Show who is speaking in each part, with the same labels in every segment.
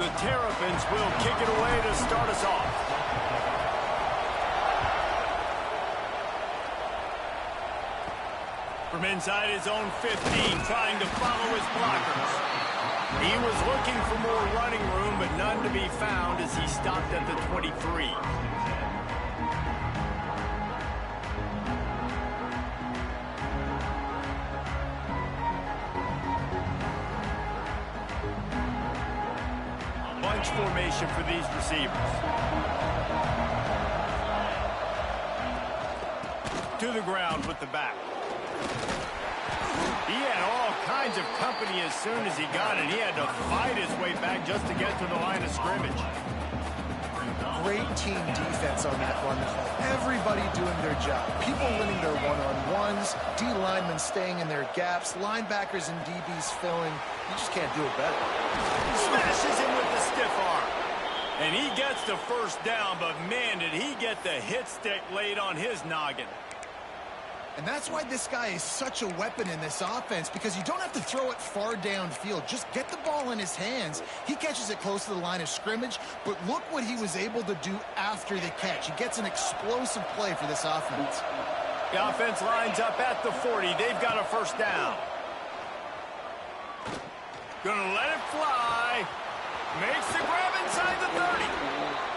Speaker 1: The Terrapins will kick it away to start us off. From inside his own 15, trying to follow his blockers. He was looking for more running room, but none to be found as he stopped at the 23. Bunch formation for these receivers. To the ground with the back. He had all kinds of company as soon as he got it. He had to fight his way back just to get to the line of scrimmage.
Speaker 2: Great team defense on that run play. Everybody doing their job. People winning their one-on-ones, D-linemen staying in their gaps, linebackers and DBs filling. You just can't do it better.
Speaker 1: Smashes him with the stiff arm. And he gets the first down, but man, did he get the hit stick laid on his noggin.
Speaker 2: And that's why this guy is such a weapon in this offense, because you don't have to throw it far downfield. Just get the ball in his hands. He catches it close to the line of scrimmage, but look what he was able to do after the catch. He gets an explosive play for this offense.
Speaker 1: The offense lines up at the 40. They've got a first down. Gonna let it fly. Makes the grab inside the 30.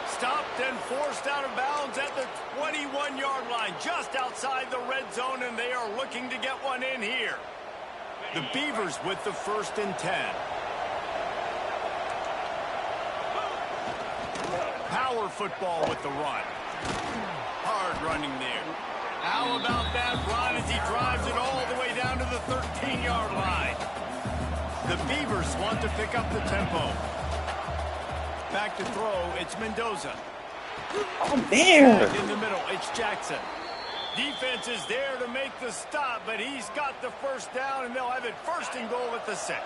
Speaker 1: Stopped and forced out of bounds at the 21-yard line, just outside the red zone, and they are looking to get one in here. The Beavers with the 1st and 10. Power football with the run. Hard running there. How about that run as he drives it all the way down to the 13-yard line? The Beavers want to pick up the tempo. Back to throw, it's Mendoza.
Speaker 3: Oh, there.
Speaker 1: In the middle, it's Jackson. Defense is there to make the stop, but he's got the first down, and they'll have it 1st and goal at the 6.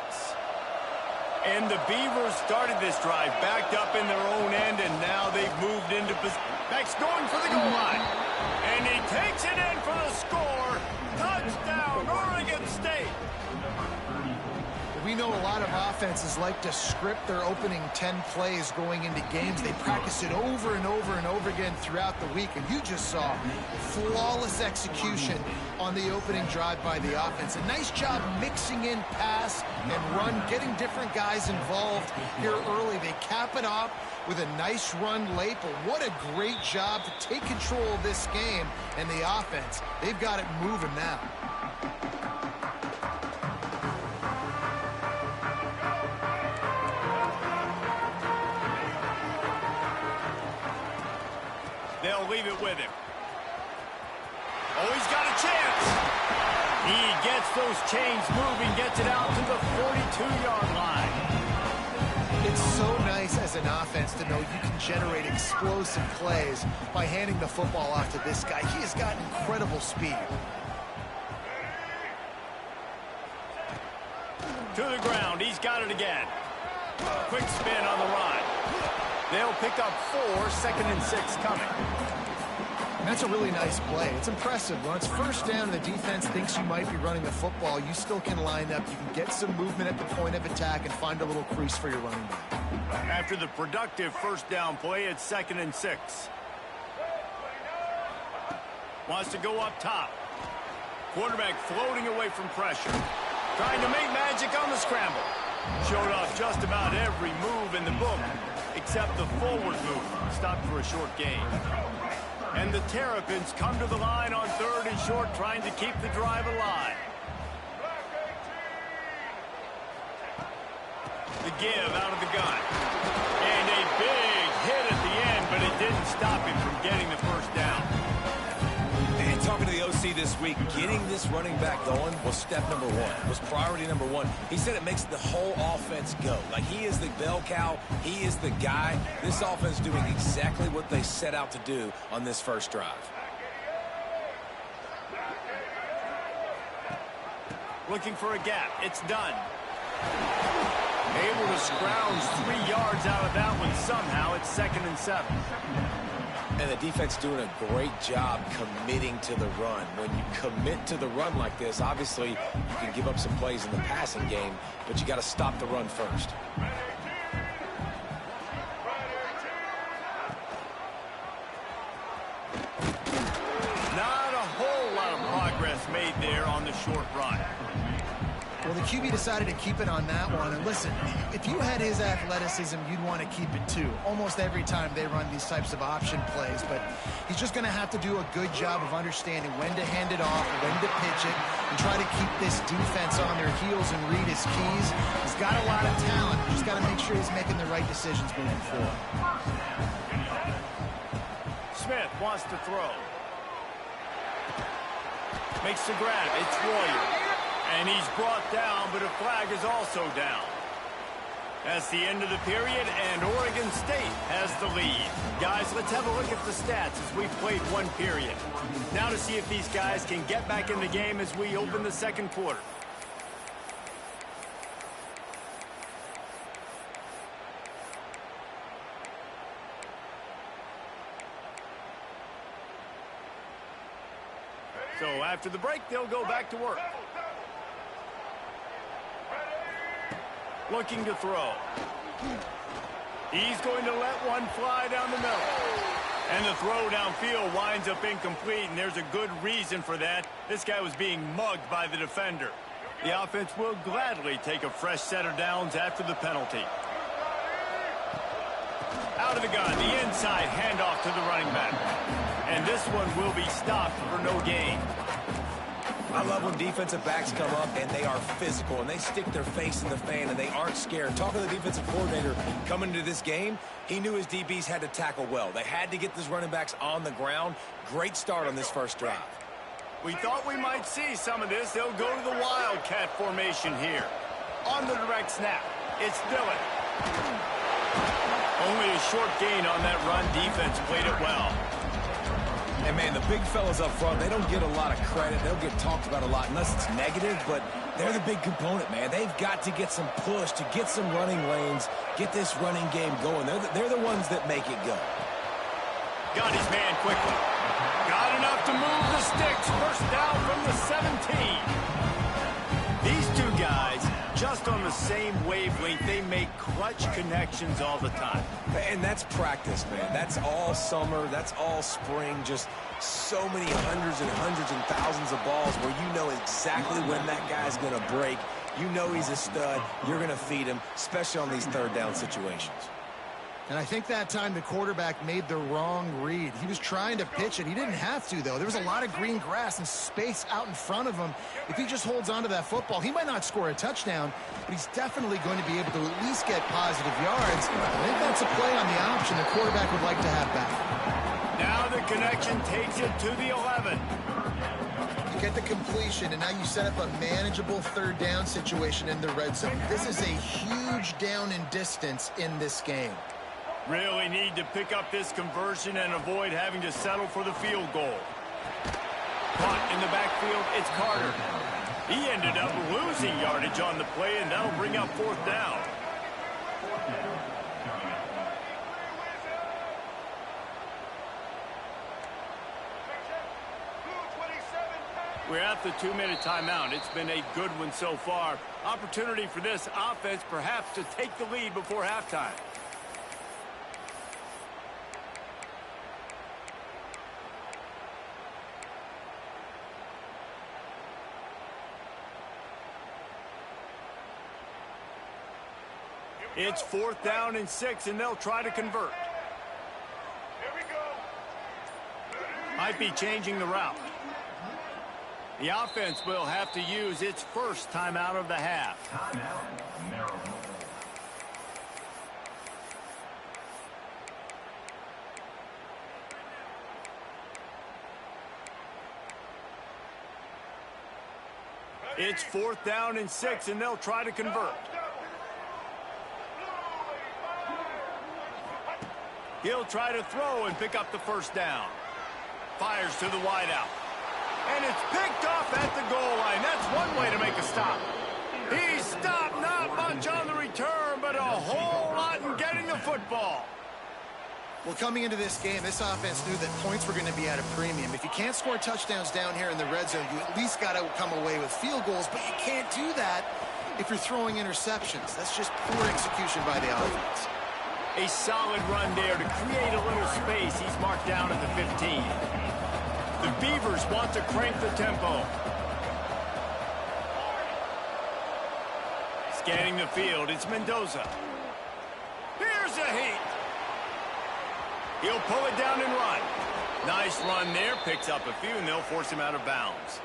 Speaker 1: And the Beavers started this drive, backed up in their own end, and now they've moved into position. Max going for the goal line. And he takes it in for the score. Touchdown, Oregon State.
Speaker 2: We know a lot of offenses like to script their opening 10 plays going into games. They practice it over and over and over again throughout the week, and you just saw flawless execution on the opening drive by the offense. A nice job mixing in pass and run, getting different guys involved here early. They cap it off with a nice run late, but what a great job to take control of this game and the offense. They've got it moving now.
Speaker 1: They'll leave it with him. Oh, he's got a chance. He gets those chains moving, gets it out to the 42-yard line.
Speaker 2: It's so nice as an offense to know you can generate explosive plays by handing the football off to this guy. He has got incredible speed.
Speaker 1: To the ground, he's got it again. Quick spin on the run. They'll pick up 4, 2nd and 6 coming.
Speaker 2: And that's a really nice play. It's impressive. When it's first down and the defense thinks you might be running the football, you still can line up. You can get some movement at the point of attack and find a little crease for your running back.
Speaker 1: After the productive first down play, it's 2nd and 6. Wants to go up top. Quarterback floating away from pressure. Trying to make magic on the scramble. Showed off just about every move in the book, except the forward move. Stopped for a short gain. And the Terrapins come to the line on 3rd and short, trying to keep the drive alive. The give out of the gun. And a big hit at the end, but it didn't stop him from getting the first down.
Speaker 4: And talking to the OC this week, getting this running back going was step number 1, was priority number 1. He said it makes the whole offense go. Like, he is the bell cow, he is the guy. This offense doing exactly what they set out to do on this first drive.
Speaker 1: Looking for a gap. It's done. Able to scrounge 3 yards out of that one somehow. It's 2nd and 7.
Speaker 4: And the defense doing a great job committing to the run. When you commit to the run like this, obviously you can give up some plays in the passing game, but you got to stop the run first.
Speaker 2: Well, the QB decided to keep it on that one. And listen, if you had his athleticism, you'd want to keep it too. Almost every time they run these types of option plays. But he's just going to have to do a good job of understanding when to hand it off, when to pitch it, and try to keep this defense on their heels and read his keys. He's got a lot of talent. Just got to make sure he's making the right decisions moving forward.
Speaker 1: Smith wants to throw. Makes the grab. It's Royer. And he's brought down, but a flag is also down. That's the end of the period, and Oregon State has the lead. Guys, let's have a look at the stats as we've played one period. Now to see if these guys can get back in the game as we open the second quarter. So after the break, they'll go back to work. Looking to throw. He's going to let one fly down the middle. And the throw downfield winds up incomplete, and there's a good reason for that. This guy was being mugged by the defender. The offense will gladly take a fresh set of downs after the penalty. Out of the gun, the inside handoff to the running back. And this one will be stopped for no gain.
Speaker 4: I love when defensive backs come up and they are physical and they stick their face in the fan and they aren't scared. Talking to the defensive coordinator coming into this game, he knew his DBs had to tackle well. They had to get these running backs on the ground. Great start on this first drive.
Speaker 1: We thought we might see some of this. They'll go to the Wildcat formation here. On the direct snap, it's Dillon. Only a short gain on that run. Defense played it well.
Speaker 4: And, man, the big fellas up front, they don't get a lot of credit. They'll get talked about a lot unless it's negative, but they're the big component, man. They've got to get some push, to get some running lanes, get this running game going. They're the ones that make it go.
Speaker 1: Got his man quickly. Got enough to move the sticks. First down from the 17. These two guys, just on the same wavelength, they make clutch connections all the time.
Speaker 4: And that's practice, man. That's all summer. That's all spring. Just so many hundreds and hundreds and thousands of balls where you know exactly when that guy's going to break. You know he's a stud. You're going to feed him, especially on these third down situations.
Speaker 2: And I think that time the quarterback made the wrong read. He was trying to pitch it. He didn't have to, though. There was a lot of green grass and space out in front of him. If he just holds on to that football, he might not score a touchdown, but he's definitely going to be able to at least get positive yards. I think that's a play on the option the quarterback would like to have back.
Speaker 1: Now the connection takes it to the 11.
Speaker 2: You get the completion, and now you set up a manageable third down situation in the red zone. This is a huge down in distance in this game.
Speaker 1: Really need to pick up this conversion and avoid having to settle for the field goal. Caught in the backfield, it's Carter. He ended up losing yardage on the play, and that'll bring up fourth down. We're at the 2-minute timeout. It's been a good one so far. Opportunity for this offense perhaps to take the lead before halftime. It's 4th down and 6, and they'll try to convert.
Speaker 5: Here we go.
Speaker 1: Might be changing the route. The offense will have to use its first timeout of the half. It's 4th down and 6, and they'll try to convert. He'll try to throw and pick up the first down. Fires to the wideout. And it's picked off at the goal line. That's one way to make a stop. He stopped, not much on the return, but a whole lot in getting the football.
Speaker 2: Well, coming into this game, this offense knew that points were going to be at a premium. If you can't score touchdowns down here in the red zone, you at least got to come away with field goals, but you can't do that if you're throwing interceptions. That's just poor execution by the offense.
Speaker 1: A solid run there to create a little space. He's marked down at the 15. The Beavers want to crank the tempo. Scanning the field, it's Mendoza. Here's a heat. He'll pull it down and run. Nice run there, picks up a few, and they'll force him out of bounds.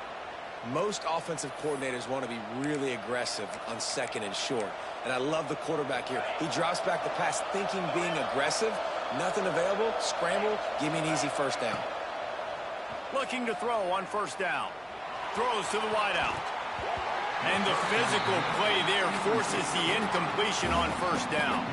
Speaker 4: Most offensive coordinators want to be really aggressive on second and short. And I love the quarterback here. He drops back the pass thinking being aggressive. Nothing available, scramble, give me an easy first down.
Speaker 1: Looking to throw on first down. Throws to the wideout. And the physical play there forces the incompletion on first down.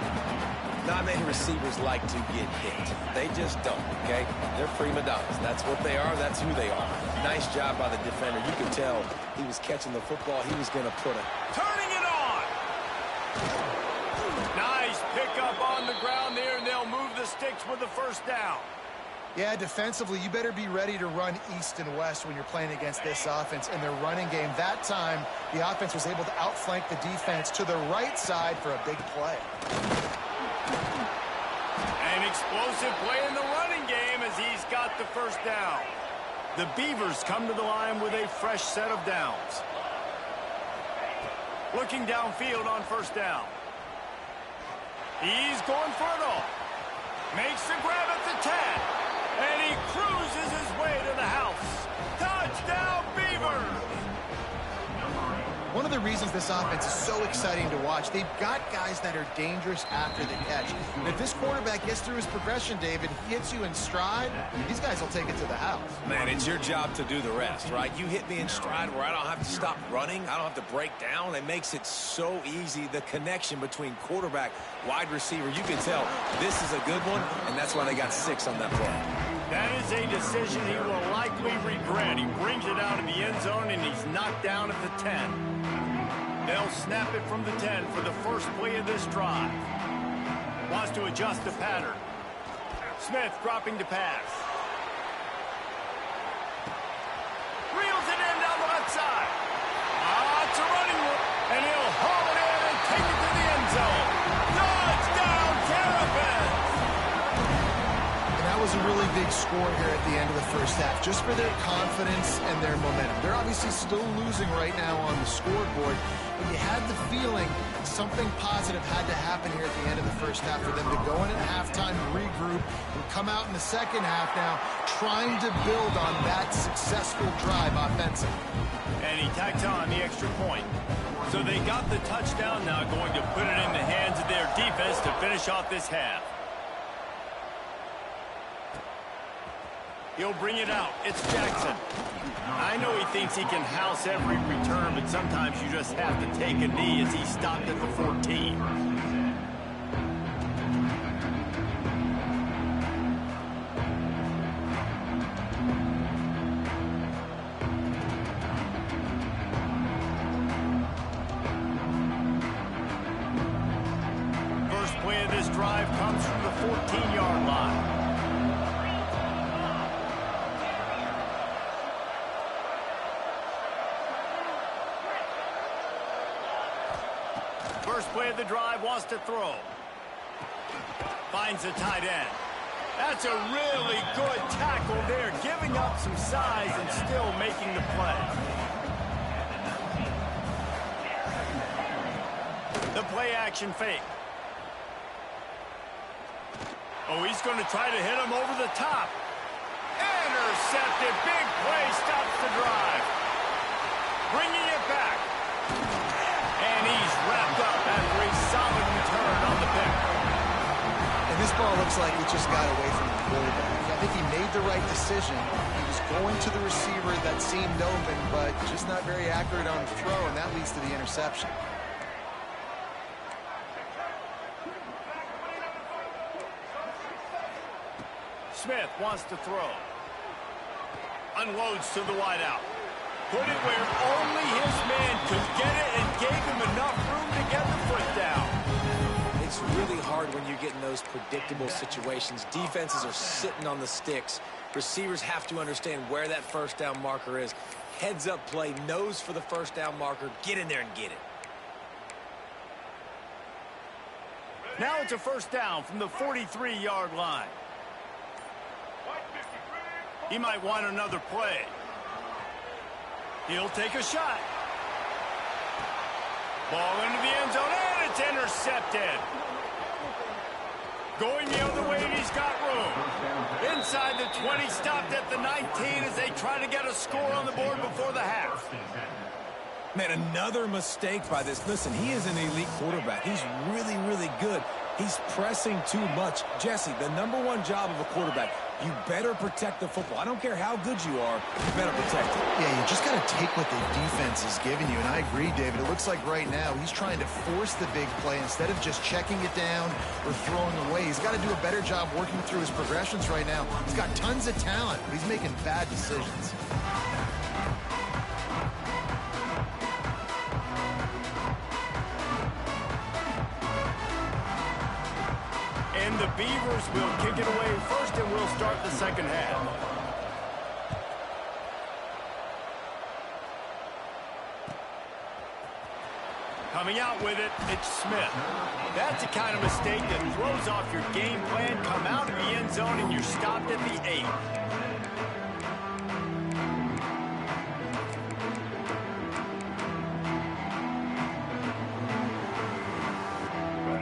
Speaker 4: Not many receivers like to get hit. They just don't, okay? They're prima donnas. That's what they are. That's who they are. Nice job by the defender. You could tell he was catching the football. He was going to put it.
Speaker 1: Turning it on. Nice pickup on the ground there, and they'll move the sticks with the first down.
Speaker 2: Yeah, defensively, you better be ready to run east and west when you're playing against this offense and their running game. That time, the offense was able to outflank the defense to the right side for a big play.
Speaker 1: An explosive play in the running game as he's got the first down. The Beavers come to the line with a fresh set of downs. Looking downfield on first down. He's going for it all. Makes the grab at the 10. And he cruises his way to the house. Touchdown, Beavers!
Speaker 2: One of the reasons this offense is so exciting to watch, they've got guys that are dangerous after the catch. And if this quarterback gets through his progression, David, he hits you in stride, these guys will take it to the house.
Speaker 4: Man, it's your job to do the rest, right? You hit me in stride where I don't have to stop running. I don't have to break down. It makes it so easy. The connection between quarterback, wide receiver, you can tell this is a good one, and that's why they got 6 on that play.
Speaker 1: That is a decision he will likely regret. He brings it out of the end zone, and he's knocked down at the 10. They'll snap it from the 10 for the first play of this drive. Wants to adjust the pattern. Smith dropping to pass. Reels it in down the left side. It's a running one. And he'll haul it in and take it to the end zone. Touchdown, Terrapins!
Speaker 2: And that was a really big score here at the end of the first half, just for their confidence and their momentum. They're obviously still losing right now on the scoreboard, but you had the feeling something positive had to happen here at the end of the first half for them to go in at halftime, regroup, and come out in the second half now trying to build on that successful drive offensively.
Speaker 1: And he tacks on the extra point. So they got the touchdown, now going to put it in the hands of their defense to finish off this half. He'll bring it out. It's Jackson. I know he thinks he can house every return, but sometimes you just have to take a knee as he stopped at the 14. First play of this drive comes from the 14-yard line. First play of the drive, wants to throw. Finds the tight end. That's a really good tackle there, giving up some size and still making the play. The play action fake. Oh, he's going to try to hit him over the top. Intercepted. Big play stops the drive. Bringing it back. And he's wrapped up after a solid return on the pick.
Speaker 2: And this ball looks like it just got away from the quarterback. I think he made the right decision. He was going to the receiver that seemed open, but just not very accurate on the throw, and that leads to the interception.
Speaker 1: Smith wants to throw. Unloads to the wideout. Put it where only his man could get it and gave him enough room to get the foot down.
Speaker 4: It's really hard when you get in those predictable situations. Defenses are sitting on the sticks. Receivers have to understand where that first down marker is. Heads up play, nose for the first down marker. Get in there and get it.
Speaker 1: Now it's a first down from the 43-yard line. He might want another play. He'll take a shot. Ball into the end zone, and it's intercepted. Going the other way, and he's got room. Inside the 20, stopped at the 19 as they try to get a score on the board before the half.
Speaker 4: Man, another mistake by this. Listen, he is an elite quarterback. He's really, really good. He's pressing too much. Jesse, the #1 job of a quarterback, you better protect the football. I don't care how good you are, you better protect it.
Speaker 2: Yeah, you just got to take what the defense is giving you, and I agree, David. It looks like right now he's trying to force the big play instead of just checking it down or throwing away. He's got to do a better job working through his progressions right now. He's got tons of talent, but he's making bad decisions.
Speaker 1: And the Beavers will kick it away first, and we'll start the second half. Coming out with it, it's Smith. That's the kind of mistake that throws off your game plan. Come out of the end zone, and you're stopped at the 8.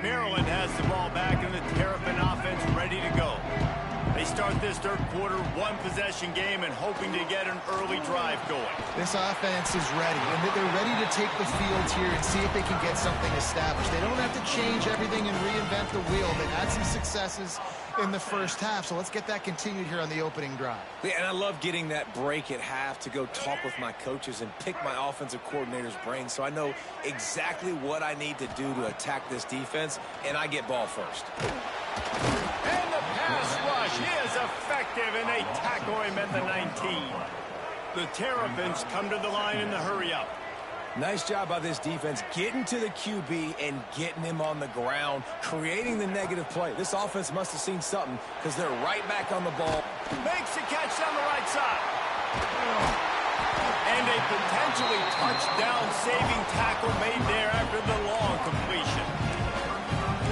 Speaker 1: Maryland has the ball back, and the Terrapin offense ready to go. They start this third quarter, one-possession game, and hoping to get an early drive going.
Speaker 2: This offense is ready, and they're ready to take the field here and see if they can get something established. They don't have to change everything and reinvent the wheel. They've had some successes in the first half, so let's get that continued here on the opening drive.
Speaker 4: Yeah, and I love getting that break at half to go talk with my coaches and pick my offensive coordinator's brain so I know exactly what I need to do to attack this defense, and I get ball first.
Speaker 1: And the pass rush is effective, and they tackle him at the 19. The Terrapins come to the line in the hurry-up.
Speaker 4: Nice job by this defense getting to the QB and getting him on the ground, creating the negative play. This offense must have seen something because they're right back on the ball.
Speaker 1: Makes the catch down the right side. And a potentially touchdown-saving tackle made there after the long completion.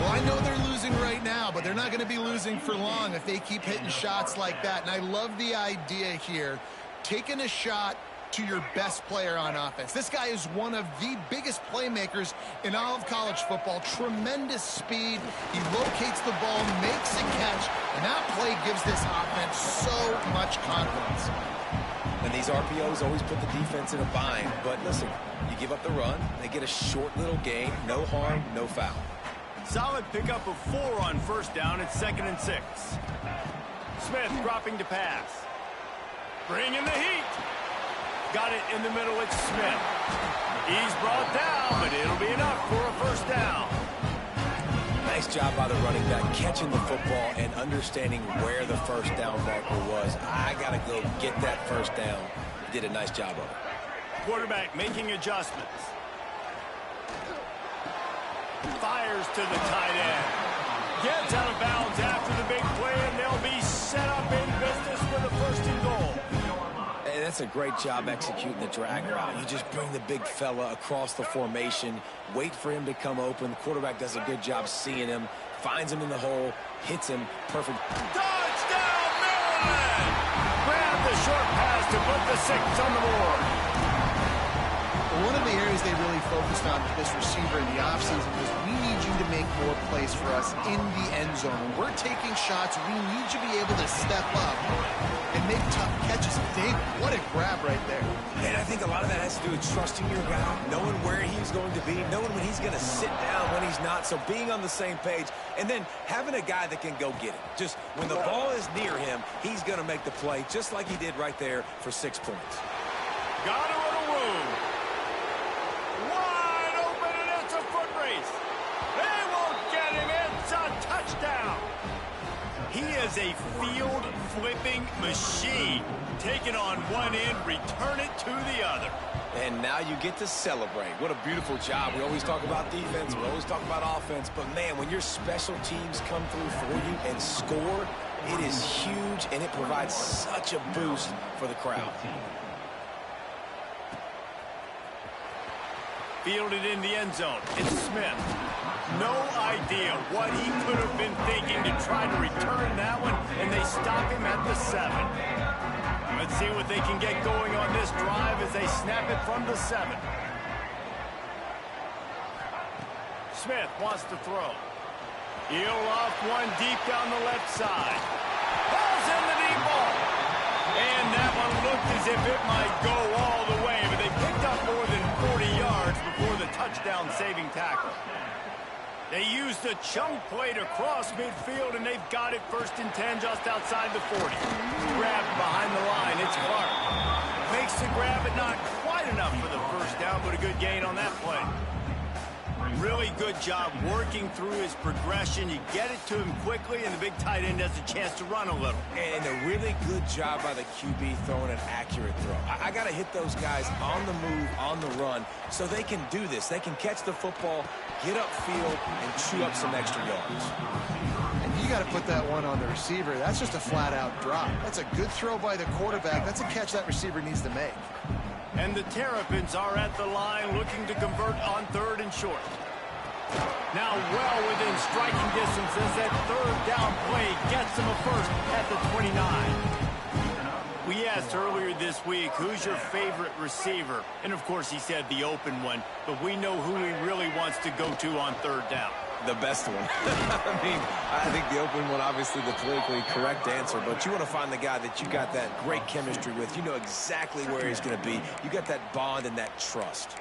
Speaker 2: Well, I know they're losing right now, but they're not going to be losing for long if they keep hitting shots like that. And I love the idea here, taking a shot to your best player on offense. This guy is one of the biggest playmakers in all of college football. Tremendous speed. He locates the ball, makes a catch, and that play gives this offense so much confidence.
Speaker 4: And these RPOs always put the defense in a bind. But listen, you give up the run, they get a short little gain, no harm, no foul.
Speaker 1: Solid pickup of 4 on first down. It's 2nd and 6. Smith dropping to pass. Bringing the heat. Got it in the middle. It's Smith. He's brought down, but it'll be enough for a first down.
Speaker 4: Nice job by the running back, catching the football and understanding where the first down marker was. I got to go get that first down. He did a nice job of it.
Speaker 1: Quarterback making adjustments. Fires to the tight end. Gets out of bounds after the big play, and they'll be set up in business for the first and goal.
Speaker 4: Hey, that's a great job executing the drag route. You just bring the big fella across the formation, wait for him to come open. The quarterback does a good job seeing him, finds him in the hole, hits him. Perfect.
Speaker 1: Touchdown, Maryland! Grab the short pass to put the 6 on the board.
Speaker 2: One of the areas they really focused on with this receiver in the offseason was we need you to make more plays for us in the end zone. When we're taking shots, we need you to be able to step up and make tough catches. David, what a grab right there.
Speaker 4: And I think a lot of that has to do with trusting your guy, knowing where he's going to be, knowing when he's going to sit down, when he's not. So being on the same page, and then having a guy that can go get it. Just when the ball is near him, he's going to make the play, just like he did right there for 6 points.
Speaker 1: Got a little room. Wide open, and it's a foot race. They won't get him. It's a touchdown. He is a field-flipping machine. Take it on one end, return it to the other.
Speaker 4: And now you get to celebrate. What a beautiful job. We always talk about defense. We always talk about offense. But, man, when your special teams come through for you and score, it is huge, and it provides such a boost for the crowd.
Speaker 1: Fielded in the end zone. It's Smith. No idea what he could have been thinking to try to return that one, and they stop him at the 7. Let's see what they can get going on this drive as they snap it from the 7. Smith wants to throw. He'll off one deep down the left side. Ball's in the deep ball. And that one looked as if it might go all the way, but they picked up more than 40 yards before the touchdown-saving tackle. They used a chunk play to cross midfield, and they've got it 1st and 10 just outside the 40. Grabbed behind the line. It's Clark. Makes the grab, but not quite enough for the 1st down, but a good gain on that play. Really good job working through his progression. You get it to him quickly, and the big tight end has a chance to run a little.
Speaker 4: And a really good job by the QB throwing an accurate throw. I got to hit those guys on the move, on the run, so they can do this. They can catch the football, get upfield, and chew up some extra yards.
Speaker 2: And you got to put that one on the receiver. That's just a flat-out drop. That's a good throw by the quarterback. That's a catch that receiver needs to make.
Speaker 1: And the Terrapins are at the line looking to convert on 3rd and short. Now well within striking distance as that 3rd down play gets them a 1st at the 29. We asked earlier this week, who's your favorite receiver? And of course he said the open one, but we know who he really wants to go to on 3rd down.
Speaker 4: The best one. I mean, I think the open one, obviously the politically correct answer, but you want to find the guy that you got that great chemistry with. You know exactly where he's going to be. You got that bond and that trust.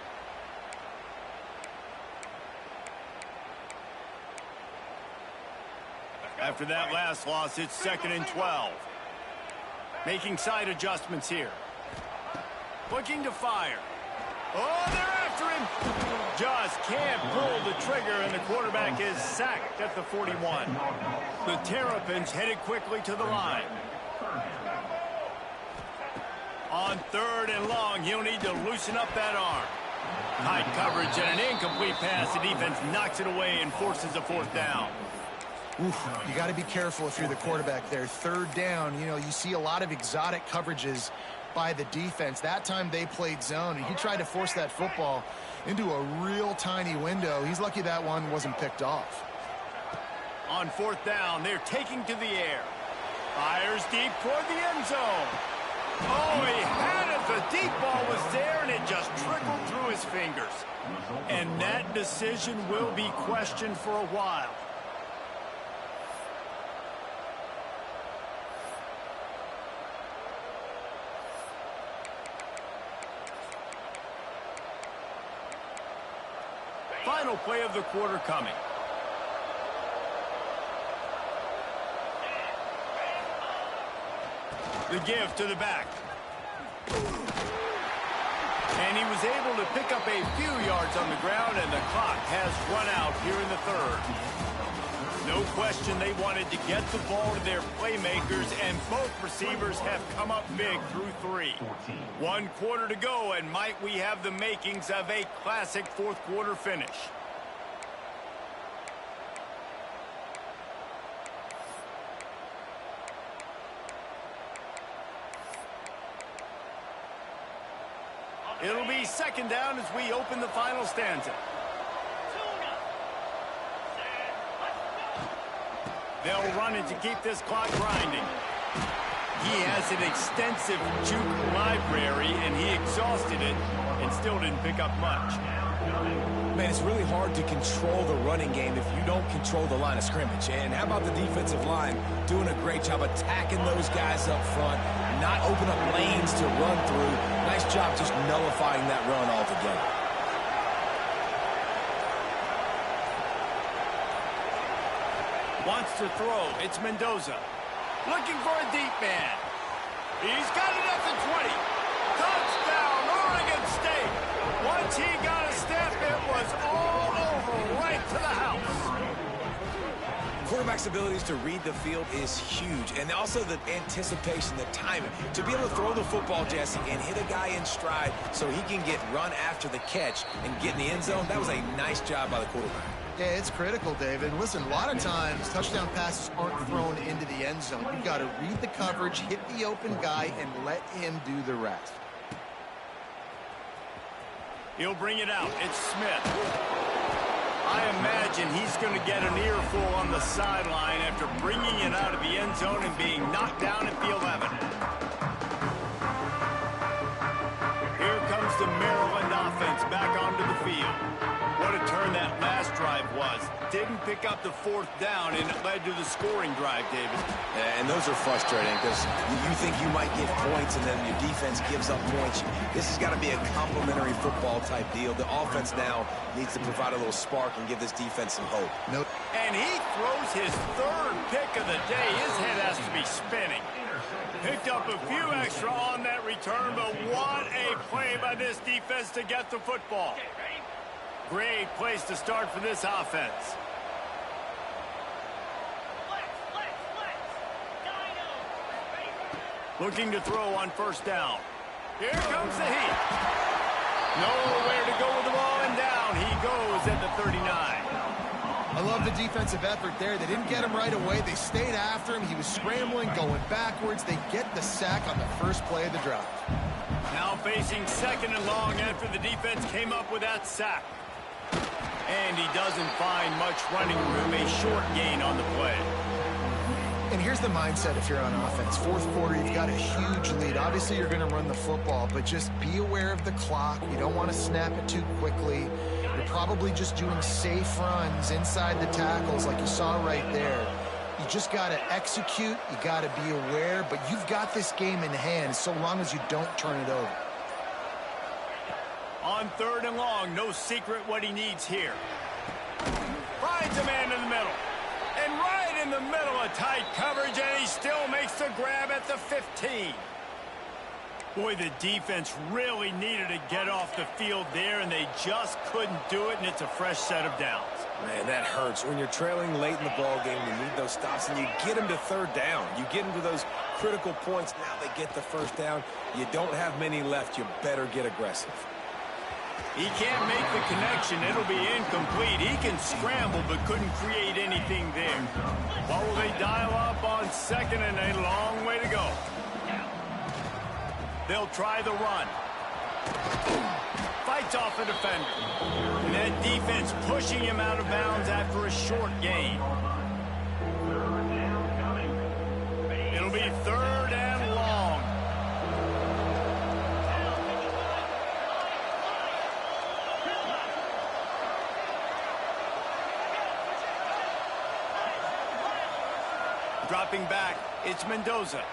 Speaker 1: After that last loss, it's 2nd and 12. Making side adjustments here. Looking to fire. Oh, they're after him. Just can't pull the trigger, and the quarterback is sacked at the 41. The Terrapins headed quickly to the line. On 3rd and long, he'll need to loosen up that arm. High coverage and an incomplete pass. The defense knocks it away and forces a 4th down.
Speaker 2: Oof, you got to be careful if you're the quarterback there. 3rd down, you see a lot of exotic coverages by the defense. That time they played zone, and he tried to force that football into a real tiny window. He's lucky that one wasn't picked off.
Speaker 1: On 4th down, they're taking to the air. Fires deep toward the end zone. Oh, he had it. The deep ball was there, and it just trickled through his fingers. And that decision will be questioned for a while. Final play of the quarter coming. The give to the back. And he was able to pick up a few yards on the ground, and the clock has run out here in the 3rd. No question they wanted to get the ball to their playmakers, and both receivers have come up big through 3. 1 quarter to go, and might we have the makings of a classic 4th quarter finish. It'll be 2nd down as we open the final stanza. They'll run it to keep this clock grinding. He has an extensive juke library, and he exhausted it and still didn't pick up much.
Speaker 4: Man, it's really hard to control the running game if you don't control the line of scrimmage. And how about the defensive line doing a great job attacking those guys up front, not open up lanes to run through. Nice job just nullifying that run altogether.
Speaker 1: Wants to throw. It's Mendoza. Looking for a deep man. He's got it at the 20. Touchdown, Oregon State. Once he got a step, it was all over, right to the house.
Speaker 4: Quarterback's abilities to read the field is huge, and also the anticipation, the timing. To be able to throw the football, Jesse, and hit a guy in stride so he can get run after the catch and get in the end zone, that was a nice job by the quarterback.
Speaker 2: Yeah, it's critical, David. Listen, a lot of times touchdown passes aren't thrown into the end zone. You've got to read the coverage, hit the open guy, and let him do the rest.
Speaker 1: He'll bring it out. It's Smith. I imagine he's going to get an earful on the sideline after bringing it out of the end zone and being knocked down at the 11. Here comes the Maryland offense back onto the field. What a turn that last drive didn't pick up the fourth down, and it led to the scoring drive, David.
Speaker 4: And those are frustrating because you think you might get points and then your defense gives up points. This has got to be a complimentary football type deal. The offense now needs to provide a little spark and give this defense some hope.
Speaker 2: Nope.
Speaker 1: And he throws his third pick of the day. His head has to be spinning. Picked up a few extra on that return, but what a play by this defense to get the football. Great place to start for this offense. Looking to throw on first down. Here comes the heat. Nowhere to go with the ball, and down he goes at the 39.
Speaker 2: I love the defensive effort there. They didn't get him right away. They stayed after him. He was scrambling, going backwards. They get the sack on the first play of the drive.
Speaker 1: Now facing second and long after the defense came up with that sack. And he doesn't find much running room, a short gain on the play.
Speaker 2: And here's the mindset if you're on offense. Fourth quarter, you've got a huge lead. Obviously, you're going to run the football, but just be aware of the clock. You don't want to snap it too quickly. You're probably just doing safe runs inside the tackles like you saw right there. You just got to execute. You got to be aware, but you've got this game in hand so long as you don't turn it over.
Speaker 1: On third and long, no secret what he needs here. Finds a man in the middle. And right in the middle of tight coverage, and he still makes the grab at the 15. Boy, the defense really needed to get off the field there, and they just couldn't do it, and it's a fresh set of downs.
Speaker 4: Man, that hurts. When you're trailing late in the ball game, you need those stops, and you get them to third down. You get them to those critical points. Now they get the first down. You don't have many left. You better get aggressive.
Speaker 1: He can't make the connection. It'll be incomplete. He can scramble, but couldn't create anything there. What will they dial up on second, and a long way to go? They'll try the run. Fights off a defender. And that defense pushing him out of bounds after a short gain. It'll be third and long. Dropping back, it's Mendoza.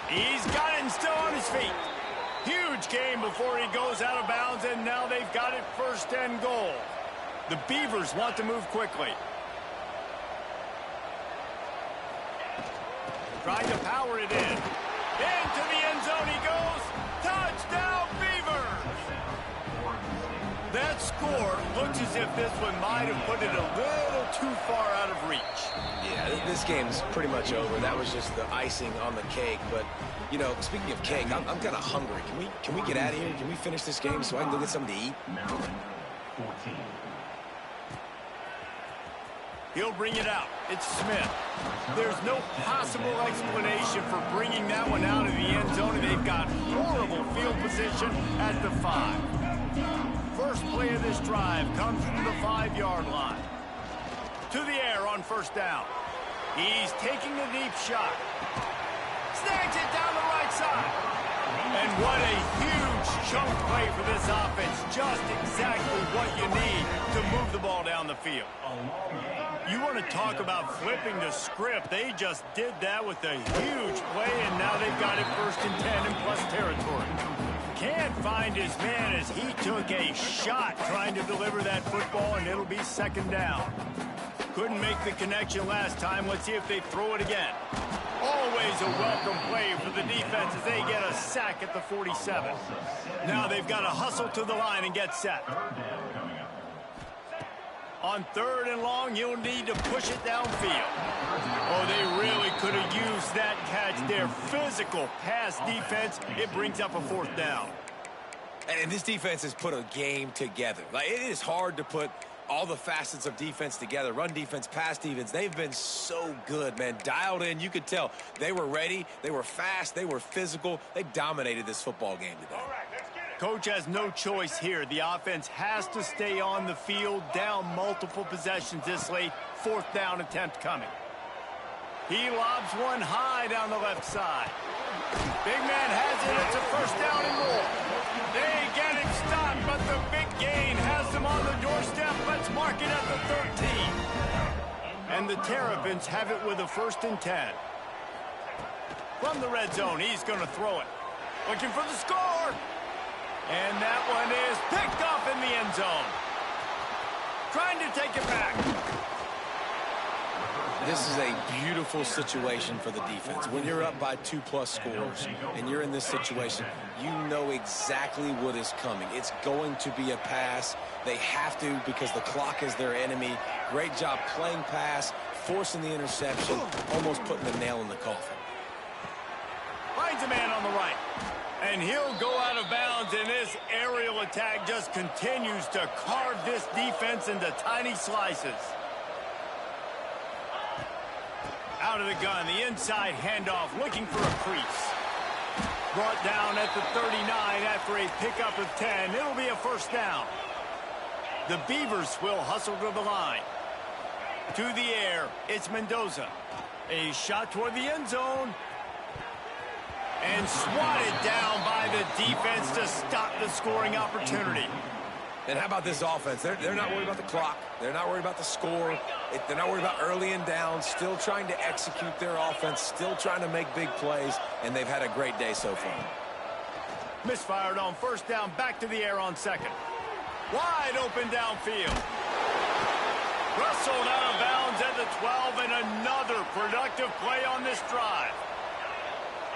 Speaker 1: He's got it and still on his feet. Huge game before he goes out of bounds, and now they've got it first and goal. The Beavers want to move quickly. Trying to power it in. Into the end zone he goes. Touchdown, Beavers! That score looks as if this one might have put it a little too far out of reach.
Speaker 4: Yeah, this game's pretty much over. That was just the icing on the cake. But, you know, speaking of cake, I'm kind of hungry. Can we get out of here? Can we finish this game so I can go get something to eat?
Speaker 1: He'll bring it out. It's Smith. There's no possible explanation for bringing that one out of the end zone, and they've got horrible field position at the 5. First play of this drive comes from the 5-yard line. To the air on first down. He's taking a deep shot. Snags it down the right side. And what a huge chunk play for this offense. Just exactly what you need to move the ball down the field. You want to talk about flipping the script. They just did that with a huge play, and now they've got it first and 10 in plus territory. Can't find his man as he took a shot trying to deliver that football, and it'll be second down. Couldn't make the connection last time. Let's see if they throw it again. Always a welcome play for the defense as they get a sack at the 47. Now they've got to hustle to the line and get set. On third and long, you'll need to push it downfield. Oh, they really could have used that catch there. Physical pass defense. It brings up a fourth down.
Speaker 4: And this defense has put a game together. Like, it is hard to put all the facets of defense together. Run defense, pass defense. They've been so good, man. Dialed in. You could tell they were ready. They were fast. They were physical. They dominated this football game today.
Speaker 1: Coach has no choice here. The offense has to stay on the field, down multiple possessions this late. Fourth down attempt coming. He lobs one high down the left side. Big man has it. It's a first down and more. They get him stopped, but the big gain has them on the doorstep. Let's mark mark it at the 13. And the Terrapins have it with a 1st and 10. From the red zone, he's going to throw it. Looking for the score. And that one is picked up in the end zone. Trying to take it back.
Speaker 4: This is a beautiful situation for the defense. When you're up by 2+ scores and you're in this situation, you know exactly what is coming. It's going to be a pass. They have to because the clock is their enemy. Great job playing pass, forcing the interception, almost putting the nail in the coffin.
Speaker 1: Finds a man on the right. And he'll go out of bounds, and this aerial attack just continues to carve this defense into tiny slices. Out of the gun, the inside handoff, looking for a crease. Brought down at the 39 after a pickup of 10. It'll be a 1st down. The Beavers will hustle to the line. To the air, it's Mendoza. A shot toward the end zone. And swatted down by the defense to stop the scoring opportunity.
Speaker 4: And how about this offense? They're not worried about the clock. They're not worried about the score. They're not worried about early and down. Still trying to execute their offense. Still trying to make big plays. And they've had a great day so far.
Speaker 1: Misfired on 1st down. Back to the air on 2nd. Wide open downfield. Rustled out of bounds at the 12. And another productive play on this drive.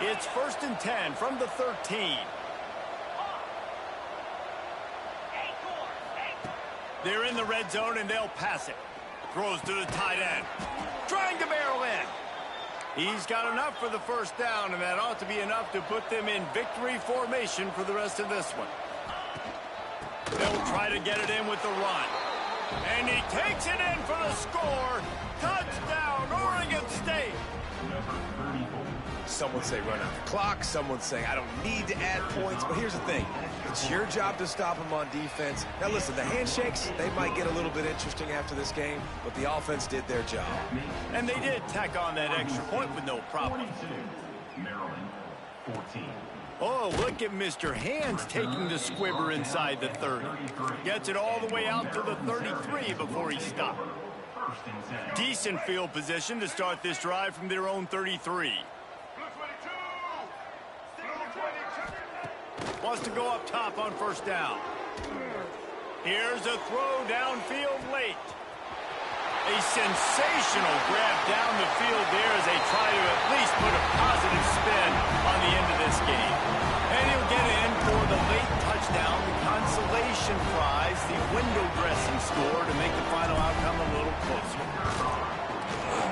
Speaker 1: It's 1st and 10 from the 13. They're in the red zone, and they'll pass it. Throws to the tight end. Trying to barrel in. He's got enough for the 1st down, and that ought to be enough to put them in victory formation for the rest of this one. They'll try to get it in with the run. And he takes it in for the score. Touchdown, Oregon State.
Speaker 4: Some would say run out the clock. Some would say I don't need to add points. But here's the thing. It's your job to stop them on defense. Now, listen, the handshakes, they might get a little bit interesting after this game, but the offense did their job.
Speaker 1: And they did tack on that extra point with no problem.
Speaker 5: Maryland, 14.
Speaker 1: Oh, look at Mr. Hands taking the squibber inside the 30. Gets it all the way out to the 33 before he stopped. Decent field position to start this drive from their own 33. Wants to go up top on 1st down. Here's a throw downfield late. A sensational grab down the field there as they try to at least put a positive spin on the end of this game. And he'll get in for the late touchdown, the consolation prize, the window dressing score to make the final outcome a little closer.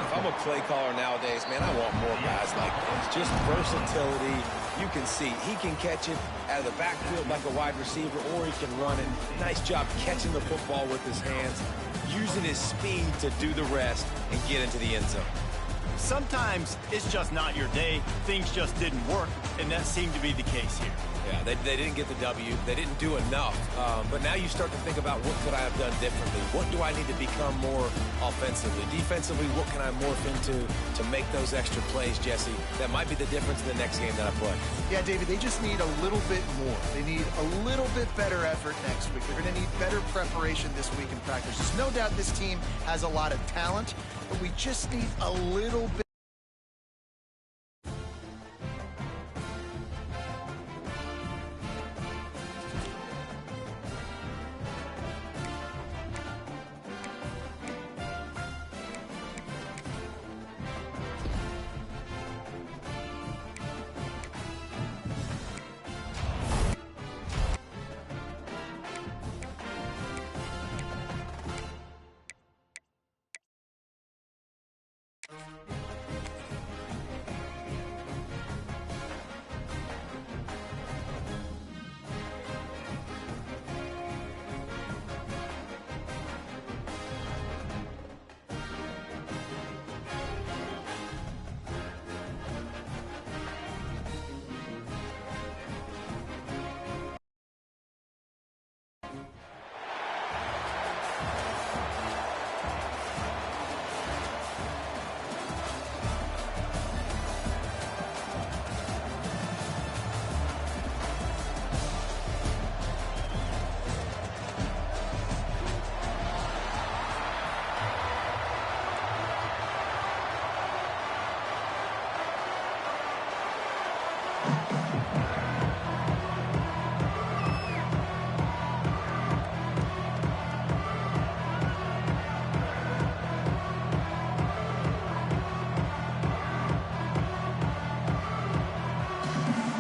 Speaker 4: If I'm a play caller nowadays, man, I want more guys like this. Just versatility. You can see he can catch it out of the backfield like a wide receiver, or he can run it. Nice job catching the football with his hands, using his speed to do the rest and get into the end zone.
Speaker 1: Sometimes it's just not your day. Things just didn't work, and that seemed to be the case here.
Speaker 4: Yeah, they didn't get the W. They didn't do enough. But now you start to think about what could I have done differently? What do I need to become more offensively? Defensively, what can I morph into to make those extra plays, Jesse? That might be the difference in the next game that I play.
Speaker 2: Yeah, David, they just need a little bit more. They need a little bit better effort next week. They're going to need better preparation this week in practice. There's no doubt this team has a lot of talent, but we just need a little bit.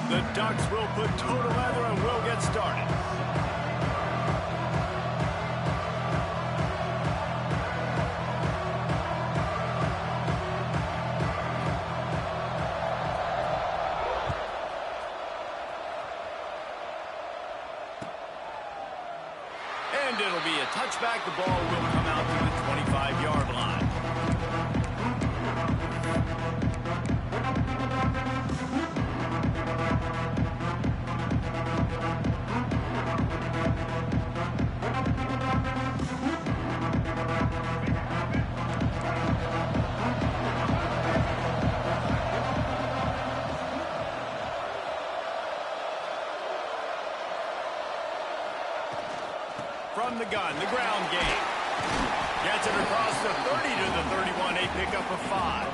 Speaker 1: The Ducks will put total leather and will get started. And it'll be a touchback. The ball will come out to the 25-yard line. From the gun, the ground game. Gets it across the 30 to the 31, a pickup of 5.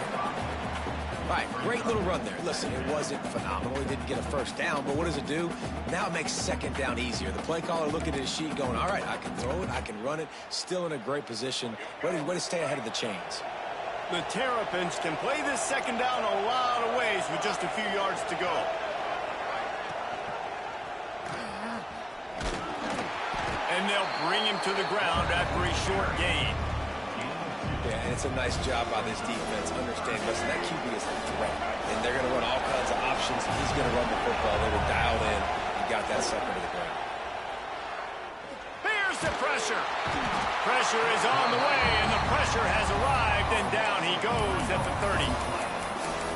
Speaker 4: All right, great little run there. Listen, it wasn't phenomenal. He didn't get a first down, but what does it do? Now it makes second down easier. The play caller looking at his sheet going, all right, I can throw it, I can run it. Still in a great position. Way to stay ahead of the chains.
Speaker 1: The Terrapins can play this second down a lot of ways with just a few yards to go. And they'll bring him to the ground after a short gain.
Speaker 4: Yeah, and it's a nice job by this defense. Understand, listen, that QB is a threat. And they're going to run all kinds of options. He's going to run the football. They were dialed in. He got that sucker to the ground.
Speaker 1: Here's the pressure. Pressure is on the way, and the pressure has arrived, and down he goes at the 30.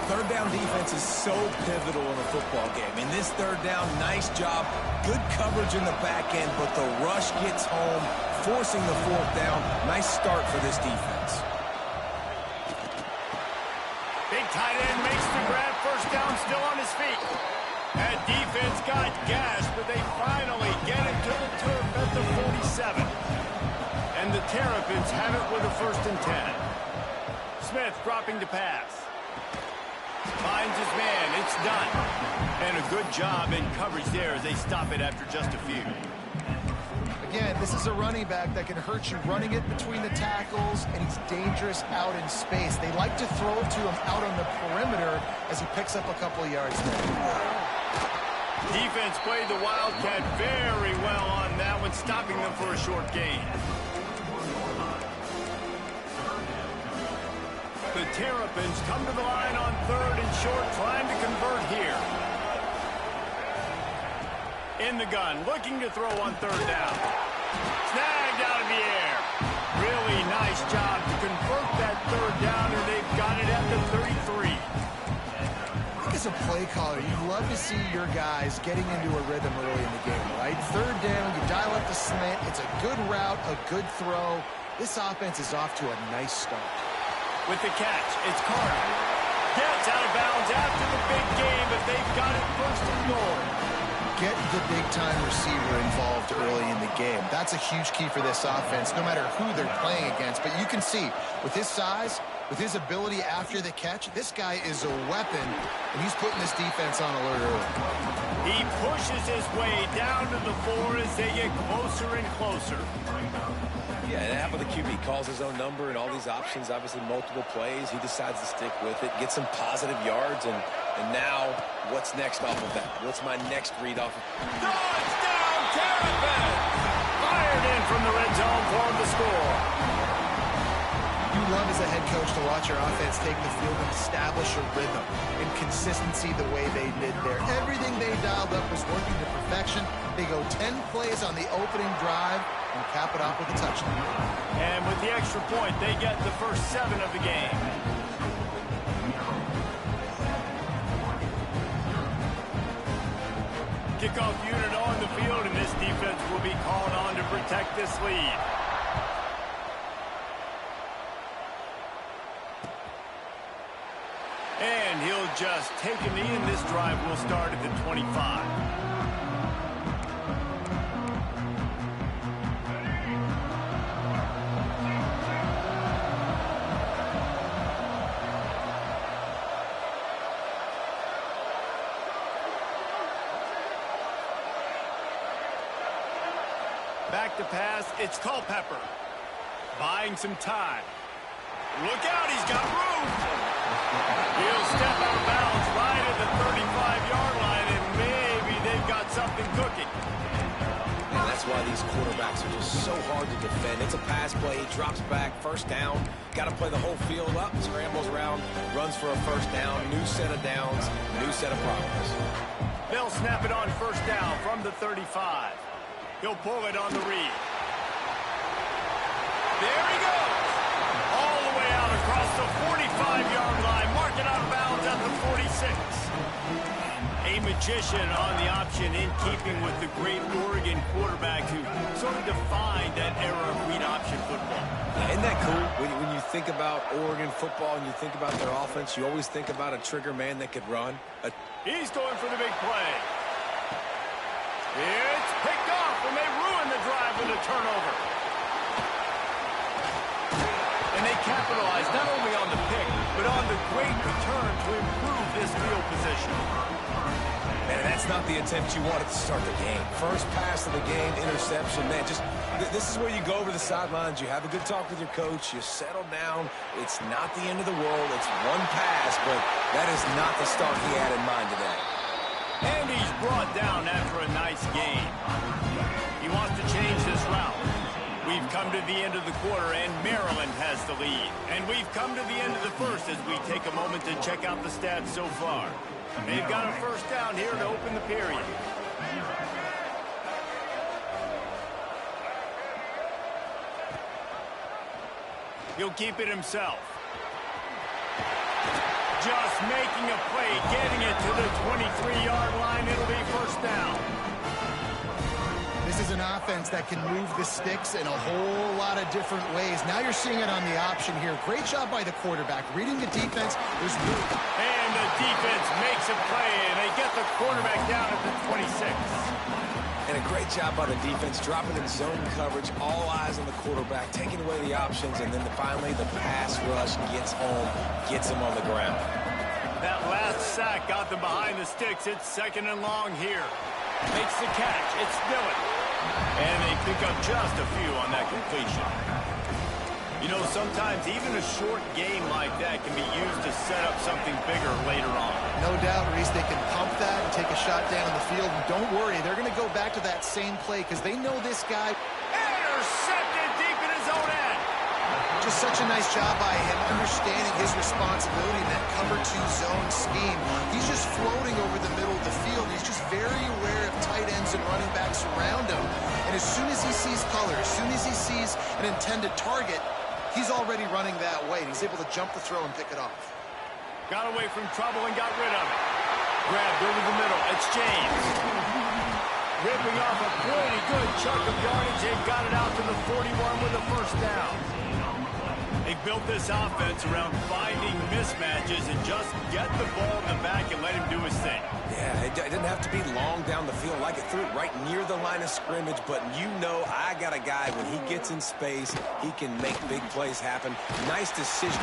Speaker 4: Third down defense is so pivotal in a football game. In this third down, nice job. Good coverage in the back end, but the rush gets home, forcing the fourth down. Nice start for this defense.
Speaker 1: Big tight end makes the grab. First down, still on his feet. That defense got gas, but they finally get him to the turf at the 47. And the Terrapins have it with a 1st and 10. Smith dropping to pass. Finds his man. It's done. And a good job in coverage there as they stop it after just a few.
Speaker 2: Again, this is a running back that can hurt you running it between the tackles, and he's dangerous out in space. They like to throw it to him out on the perimeter as he picks up a couple of yards there.
Speaker 1: Defense played the Wildcat very well on that one, stopping them for a short gain. The Terrapins come to the line on 3rd and short, trying to convert here. In the gun, looking to throw on 3rd down. Snagged out of the air. Really nice job to convert that 3rd down, and they've got it at the 33.
Speaker 2: I think as a play caller, you'd love to see your guys getting into a rhythm early in the game, right? 3rd down, you dial up the slant. It's a good route, a good throw. This offense is off to a nice start.
Speaker 1: With the catch, it's Carter. Gets out of bounds after the big game, but they've got it 1st and goal.
Speaker 2: Get the big-time receiver involved early in the game. That's a huge key for this offense, no matter who they're playing against. But you can see, with his size, with his ability after the catch, this guy is a weapon, and he's putting this defense on alert early.
Speaker 1: He pushes his way down to the 4 as they get closer and closer.
Speaker 4: Yeah, and half of the QB calls his own number and all these options, obviously multiple plays. He decides to stick with it, get some positive yards, and now what's next off of that? What's my next read off of?
Speaker 1: Touchdown, Terrapins! Fired in from the red zone for the score.
Speaker 2: You love as a head coach to watch your offense take the field and establish a rhythm and consistency the way they did there. Everything they dialed up was working to perfection. They go 10 plays on the opening drive and cap it off with a touchdown.
Speaker 1: And with the extra point, they get the first 7 of the game. Kickoff unit on the field, and this defense will be called on to protect this lead. And he'll just take a knee, and this drive will start at the 25. to pass. It's Culpepper. Buying some time. Look out, he's got room. He'll step out of bounds right at the 35-yard line, and maybe they've got something cooking.
Speaker 4: And that's why these quarterbacks are just so hard to defend. It's a pass play. He drops back, first down. Got to play the whole field up, scrambles around, runs for a first down, new set of downs, new set of problems.
Speaker 1: They'll snap it on first down from the 35. He'll pull it on the read. There he goes. All the way out across the 45-yard line. Mark it out of bounds at the 46. A magician on the option, in keeping with the great Oregon quarterback who sort of defined that era of read option football.
Speaker 4: Isn't that cool? When you think about Oregon football and you think about their offense, you always think about a trigger man that could run.
Speaker 1: He's going for the big play. It's picked off, and they ruin the drive with a turnover. And they capitalize not only on the pick, but on the great return to improve this field position.
Speaker 4: Man, that's not the attempt you wanted to start the game. First pass of the game, interception. Man, this is where you go over the sidelines. You have a good talk with your coach. You settle down. It's not the end of the world. It's one pass, but that is not the start he had in mind today.
Speaker 1: And he's brought down after a nice game. He wants to change this route. We've come to the end of the quarter, and Maryland has the lead. And we've come to the end of the first as we take a moment to check out the stats so far. They've got a first down here to open the period. He'll keep it himself. Just making a play, getting it to the 23-yard line. It'll be first down.
Speaker 2: This is an offense that can move the sticks in a whole lot of different ways. Now you're seeing it on the option here. Great job by the quarterback. Reading the defense, there's room.
Speaker 1: And the defense makes a play, and they get the quarterback down at the 26.
Speaker 4: And a great job by the defense, dropping in zone coverage, all eyes on the quarterback, taking away the options, and then finally the pass rush gets home, gets him on the ground.
Speaker 1: That last sack got them behind the sticks. It's second and long here. Makes the catch. It's Dillon. And they pick up just a few on that completion. You know, sometimes even a short game like that can be used to set up something bigger later on.
Speaker 2: No doubt, Reese, they can pump that and take a shot down the field. And don't worry, they're going to go back to that same play because they know this guy.
Speaker 1: Intercepted deep in his own end.
Speaker 2: Just such a nice job by him, understanding his responsibility in that cover two zone scheme. He's just floating over the middle of the field. He's just very aware of tight ends and running backs around him. And as soon as he sees color, as soon as he sees an intended target, he's already running that way. He's able to jump the throw and pick it off.
Speaker 1: Got away from trouble and got rid of it. Grabbed over the middle. It's James. Ripping off a pretty good chunk of yardage. They got it out to the 41 with a first down. They built this offense around finding mismatches and just get the ball in the back and let him do his thing.
Speaker 4: Yeah, it didn't have to be long down the field. Like it threw it right near the line of scrimmage, but you know I got a guy, when he gets in space, he can make big plays happen. Nice decision.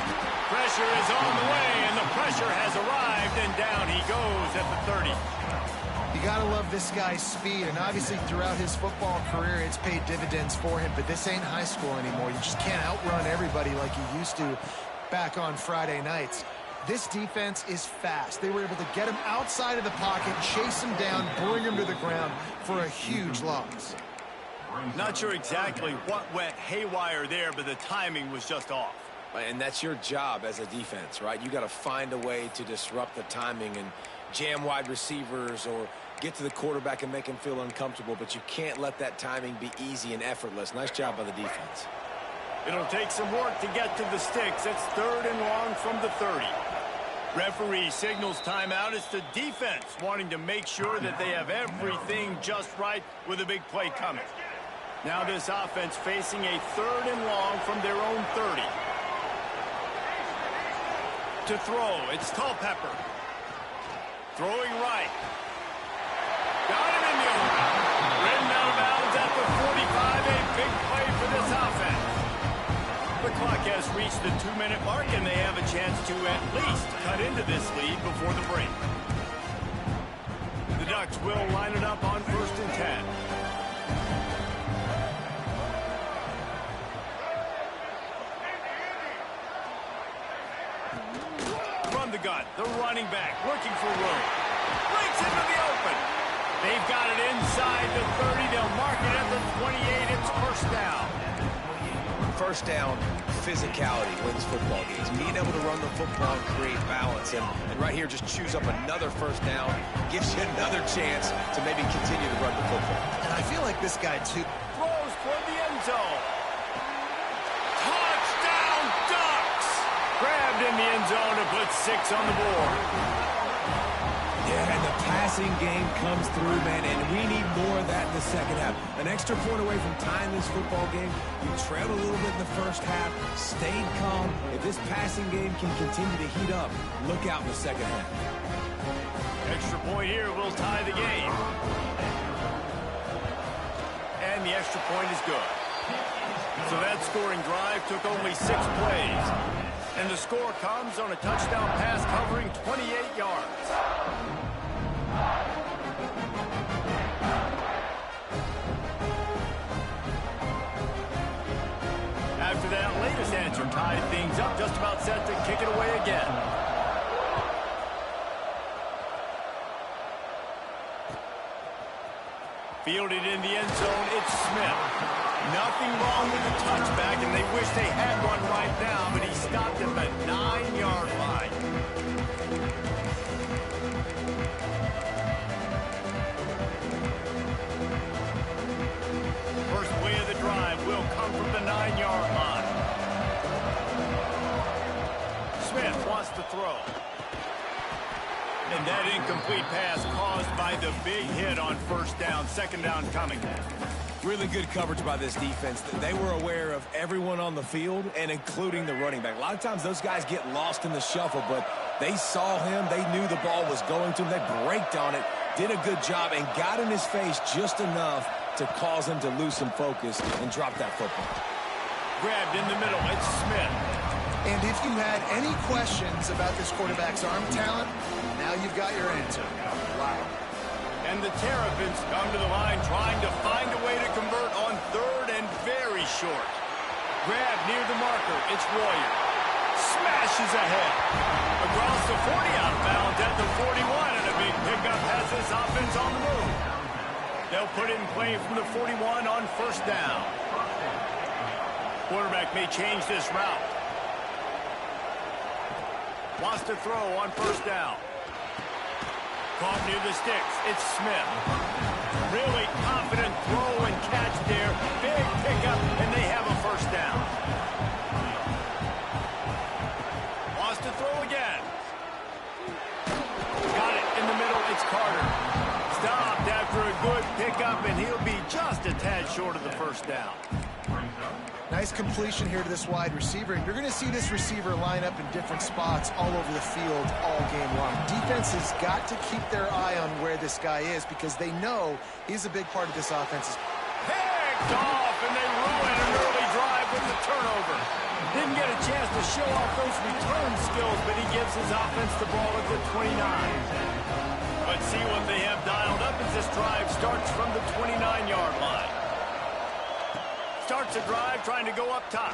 Speaker 1: Pressure is on the way, and the pressure has arrived, and down he goes at the 30.
Speaker 2: You got to love this guy's speed, and obviously throughout his football career, it's paid dividends for him, but this ain't high school anymore. You just can't outrun everybody like you used to back on Friday nights. This defense is fast. They were able to get him outside of the pocket, chase him down, bring him to the ground for a huge loss.
Speaker 1: Not sure exactly what went haywire there, but the timing was just off.
Speaker 4: And that's your job as a defense, right? You got to find a way to disrupt the timing and jam wide receivers or get to the quarterback and make him feel uncomfortable, but you can't let that timing be easy and effortless. Nice job by the defense.
Speaker 1: It'll take some work to get to the sticks. It's third and long from the 30. Referee signals timeout. It's the defense wanting to make sure that they have everything just right with a big play coming. Now this offense facing a third and long from their own 30. To throw, it's Culpepper. Throwing right. Got him in the open. Ridden out of bounds at the 45. A big play for this offense. The clock has reached the 2-minute mark, and they have a chance to at least cut into this lead before the break. The Ducks will line it up on 1st and 10. the gun. The running back looking for room. Breaks into the open. They've got it inside the 30. They'll mark it at the 28. It's first down.
Speaker 4: First down, physicality wins football games. Being able to run the football and create balance. And right here, just choose up another first down. Gives you another chance to maybe continue to run the football.
Speaker 2: And I feel like this guy, too.
Speaker 1: Throws toward the end zone. Touchdown, Ducks! Grabbed in the end zone to put 6 on the board.
Speaker 4: Yeah, and the passing game comes through, man, and we need more of that in the second half. An extra point away from tying this football game. You trailed a little bit in the first half, stayed calm. If this passing game can continue to heat up, look out in the second half.
Speaker 1: Extra point here will tie the game. And the extra point is good. So that scoring drive took only 6 plays. And the score comes on a touchdown pass covering 28 yards. After that latest answer tied things up, just about set to kick it away again. Fielded in the end zone, it's Smith. Nothing wrong with the touchback, and they wish they had one right now, but he stopped at the 9-yard line. First play of the drive will come from the 9-yard line. Smith wants to throw. And that incomplete pass caused by the big hit on first down. Second down coming.
Speaker 4: Really good coverage by this defense. They were aware of everyone on the field, and including the running back. A lot of times those guys get lost in the shuffle, but they saw him. They knew the ball was going to him. They braked on it, did a good job, and got in his face just enough to cause him to lose some focus and drop that football.
Speaker 1: Grabbed in the middle. It's Smith.
Speaker 2: And if you had any questions about this quarterback's arm talent, now you've got your answer. Wow.
Speaker 1: And the Terrapins come to the line trying to find a way to convert on third and very short. Grab near the marker. It's Royer. Smashes ahead. Across the 40 out of bounds at the 41, and a big pickup has this offense on the move. They'll put it in play from the 41 on first down. Quarterback may change this route. Wants to throw on first down. Caught near the sticks. It's Smith. Really confident throw and catch there. Big pickup, and they have a first down. Wants to throw again. Got it in the middle. It's Carter. Stopped after a good pickup, and he'll be just a tad short of the first down.
Speaker 2: Nice completion here to this wide receiver. And you're going to see this receiver line up in different spots all over the field all game long. Defense has got to keep their eye on where this guy is because they know he's a big part of this offense.
Speaker 1: Picked off, and they ruin an early drive with the turnover. Didn't get a chance to show off those return skills, but he gives his offense the ball at the 29. Let's see what they have dialed up as this drive starts from the 29-yard line. Starts a drive trying to go up top.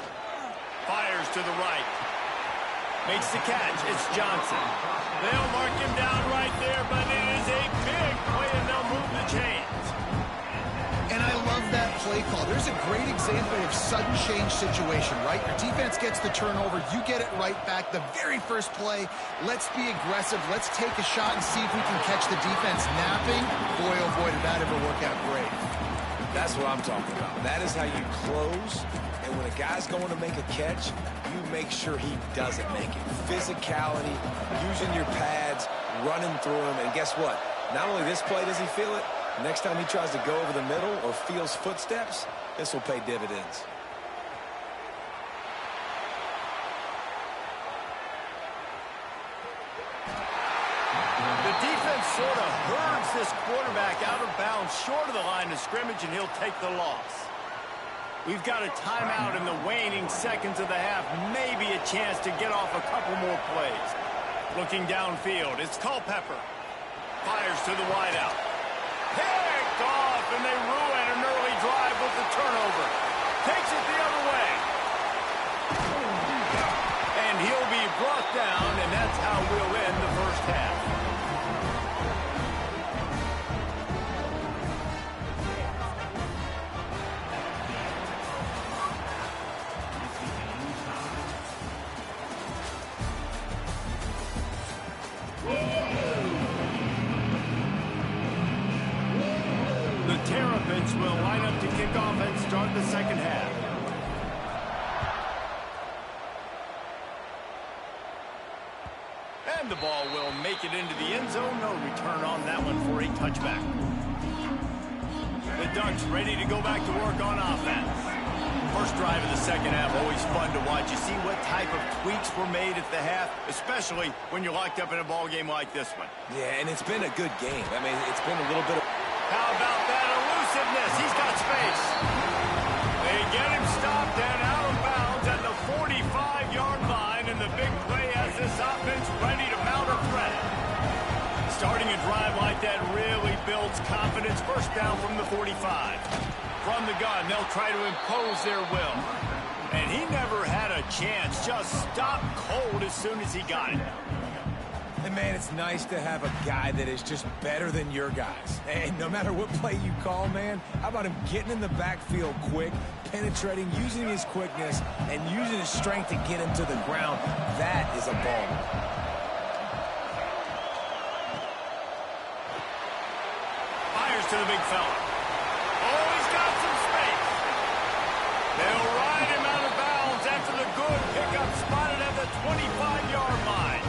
Speaker 1: Fires to the right. Makes the catch. It's Johnson. They'll mark him down right there, but it is a big play, and they'll move the chains.
Speaker 2: And I love that play call. There's a great example of sudden change situation, right? Your defense gets the turnover. You get it right back. The very first play, let's be aggressive. Let's take a shot and see if we can catch the defense napping. Boy, oh boy, did that ever work out great.
Speaker 4: That's what I'm talking about. That is how you close. And when a guy's going to make a catch, you make sure he doesn't make it. Physicality, using your pads, running through him. And guess what? Not only this play does he feel it, next time he tries to go over the middle or feels footsteps, this will pay dividends.
Speaker 1: The defense sort of herds this quarterback out of bounds short of the line of scrimmage, and he'll take the loss. We've got a timeout in the waning seconds of the half. Maybe a chance to get off a couple more plays. Looking downfield, it's Culpepper. Fires to the wideout. Picked off, and they ruin an early drive with the turnover. Takes it the other way. And he'll be brought down, and that's how we'll Terrapins will line up to kick off and start the second half. And the ball will make it into the end zone. No return on that one for a touchback. The Ducks ready to go back to work on offense. First drive of the second half, always fun to watch. You see what type of tweaks were made at the half, especially when you're locked up in a ball game like this one.
Speaker 4: Yeah, and it's been a good game. I mean, it's been a little bit of...
Speaker 1: How about that elusiveness? He's got space. They get him stopped and out of bounds at the 45-yard line, and the big play has this offense ready to mount a threat. Starting a drive like that really builds confidence. First down from the 45. From the gun, they'll try to impose their will. And he never had a chance. Just stopped cold as soon as he got it.
Speaker 4: And, man, it's nice to have a guy that is just better than your guys. And no matter what play you call, man, how about him getting in the backfield quick, penetrating, using his quickness, and using his strength to get him to the ground. That is a ball.
Speaker 1: Fires to the big fella. Oh, he's got some space. They'll ride him out of bounds after the good pickup spotted at the 25-yard line.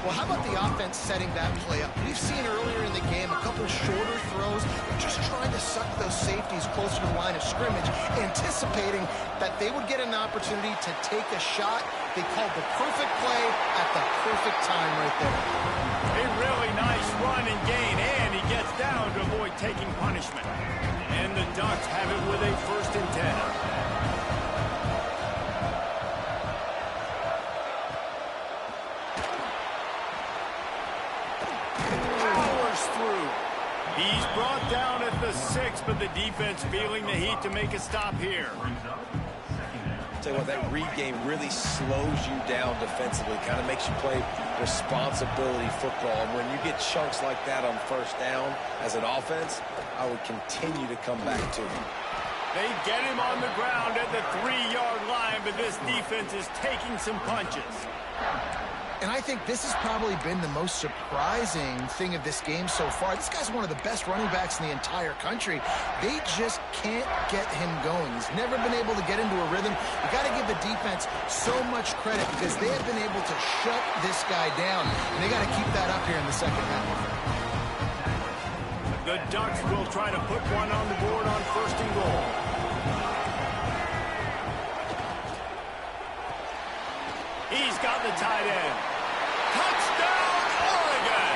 Speaker 2: Well, how about the offense setting that play up? We've seen earlier in the game a couple shorter throws, just trying to suck those safeties closer to the line of scrimmage, anticipating that they would get an opportunity to take a shot. They called the perfect play at the perfect time right there.
Speaker 1: A really nice run and gain, and he gets down to avoid taking punishment. And the Ducks have it with a 1st and 10. He's brought down at the 6, but the defense feeling the heat to make a stop here.
Speaker 4: Tell you what, that read game really slows you down defensively, kind of makes you play responsibility football. And when you get chunks like that on first down as an offense, I would continue to come back to him.
Speaker 1: They get him on the ground at the 3-yard line, but this defense is taking some punches.
Speaker 2: And I think this has probably been the most surprising thing of this game so far. This guy's one of the best running backs in the entire country. They just can't get him going. He's never been able to get into a rhythm. You got to give the defense so much credit because they have been able to shut this guy down. And they got to keep that up here in the second half.
Speaker 1: The Ducks will try to put one on the board on 1st and goal. He's got the tight end. Touchdown, Oregon!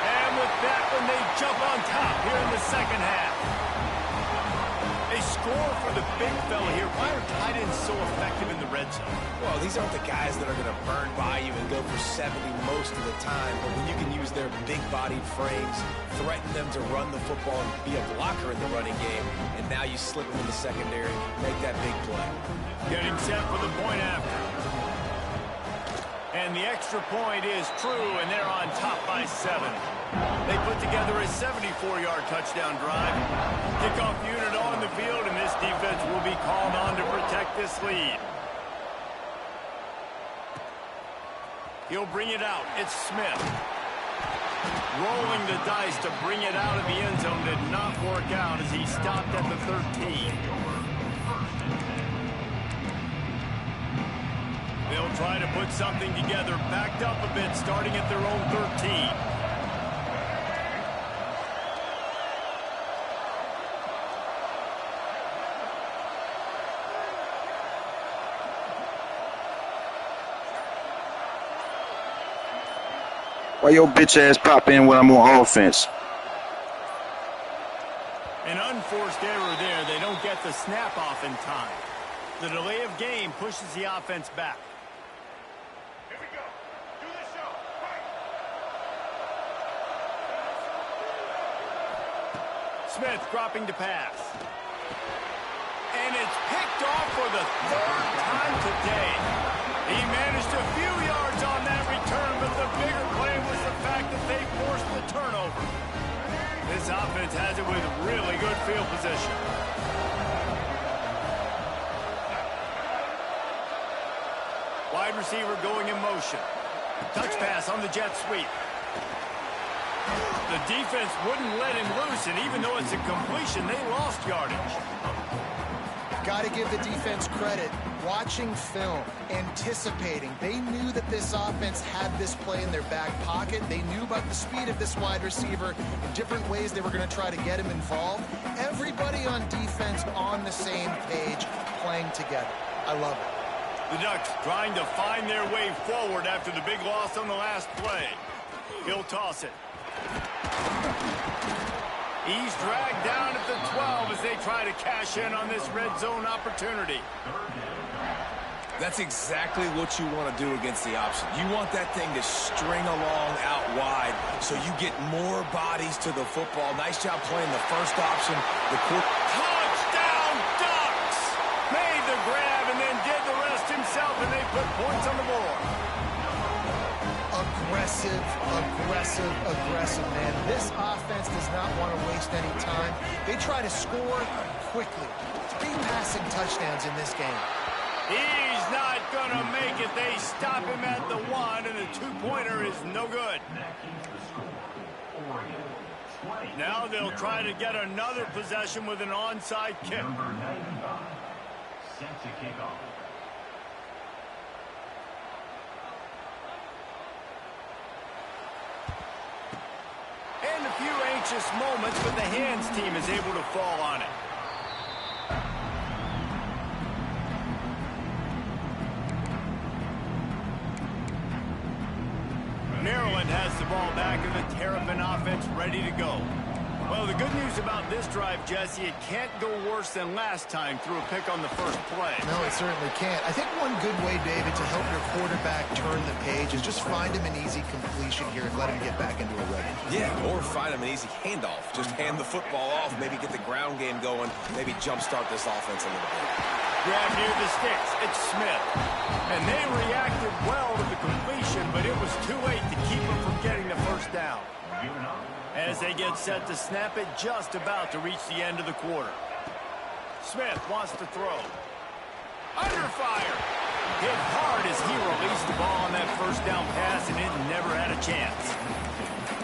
Speaker 1: And with that one, they jump on top here in the second half. They score for the big fella here. Why are tight ends so effective in the red zone?
Speaker 4: Well, these aren't the guys that are going to burn by you and go for 70 most of the time. But when you can use their big-bodied frames, threaten them to run the football and be a blocker in the running game, and now you slip them in the secondary, make that big play.
Speaker 1: Getting set for the point after. And the extra point is true, and they're on top by 7. They put together a 74-yard touchdown drive. Kickoff unit on the field, and this defense will be called on to protect this lead. He'll bring it out. It's Smith. Rolling the dice to bring it out of the end zone did not work out as he stopped at the 13. They'll try to put something together, backed up a bit, starting at their own 13.
Speaker 6: Why your bitch ass pop in when I'm on offense?
Speaker 1: An unforced error there. They don't get the snap off in time. The delay of game pushes the offense back. Smith dropping to pass. And it's picked off for the 3rd time today. He managed a few yards on that return, but the bigger play was the fact that they forced the turnover. This offense has it with really good field position. Wide receiver going in motion. Touch pass on the jet sweep. The defense wouldn't let him loose, and even though it's a completion, they lost yardage.
Speaker 2: Got to give the defense credit. Watching film, anticipating. They knew that this offense had this play in their back pocket. They knew about the speed of this wide receiver in different ways they were going to try to get him involved. Everybody on defense on the same page, playing together. I love it.
Speaker 1: The Ducks trying to find their way forward after the big loss on the last play. He'll toss it. He's dragged down at the 12 as they try to cash in on this red zone opportunity.
Speaker 4: That's exactly what you want to do against the option. You want that thing to string along out wide so you get more bodies to the football. Nice job playing the first option.
Speaker 1: Touchdown, Ducks! Made the grab and then did the rest himself, and they put points on the board.
Speaker 2: Aggressive, aggressive, aggressive, man. This offense does not want to waste any time. They try to score quickly. 3 passing touchdowns in this game.
Speaker 1: He's not going to make it. They stop him at the 1, and the 2-pointer is no good. Now they'll try to get another possession with an onside kick.
Speaker 5: Number 95, set to kick off.
Speaker 1: And a few anxious moments, but the hands team is able to fall on it. Maryland has the ball back and the Terrapin offense ready to go. Well, the good news about this drive, Jesse, it can't go worse than last time through a pick on the first play.
Speaker 2: No, it certainly can't. I think one good way, David, to help your quarterback turn the page is just find him an easy completion here and let him get back into a rhythm.
Speaker 4: Yeah, or find him an easy handoff. Just hand the football off, maybe get the ground game going, maybe jumpstart this offense a little bit.
Speaker 1: Grab near the sticks. It's Smith. And they reacted well to the completion, but it was too late to keep them from getting the first down. As they get set to snap it, just about to reach the end of the quarter. Smith wants to throw. Under fire. Hit hard as he released the ball on that first down pass, and it never had a chance.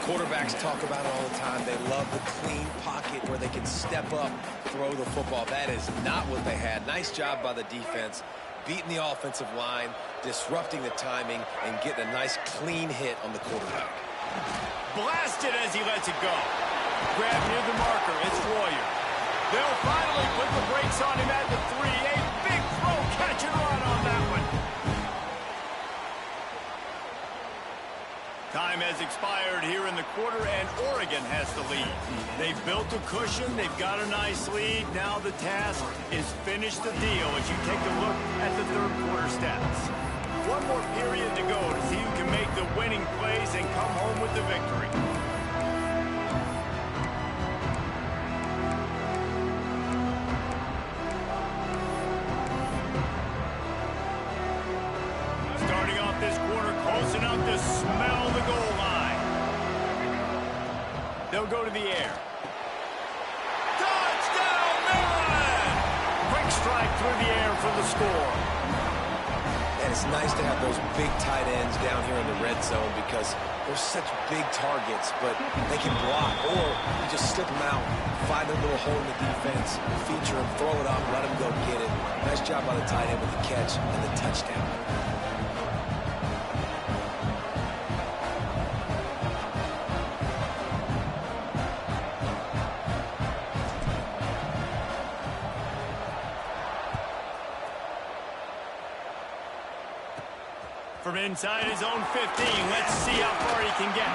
Speaker 4: Quarterbacks talk about it all the time. They love the clean pocket where they can step up, throw the football. That is not what they had. Nice job by the defense, beating the offensive line, disrupting the timing, and getting a nice clean hit on the quarterback.
Speaker 1: Blasted as he lets it go. Grab near the marker. It's Royer. They'll finally put the brakes on him at the 3. A big throw, catch and run on that one. Time has expired here in the quarter, and Oregon has the lead. They've built a cushion. They've got a nice lead. Now the task is finish the deal as you take a look at the third quarter stats. One more period to go to see who can make the winning plays and come home with the victory. Starting off this quarter close enough to smell the goal line. They'll go to the air. Touchdown, Maryland! Quick strike through the air for the score.
Speaker 4: And it's nice to have those big tight ends down here in the red zone because they're such big targets, but they can block, or you just slip them out, find a little hole in the defense, feature them, throw it up, let them go get it. Nice job by the tight end with the catch and the touchdown.
Speaker 1: From inside his own 15, let's see how far he can get.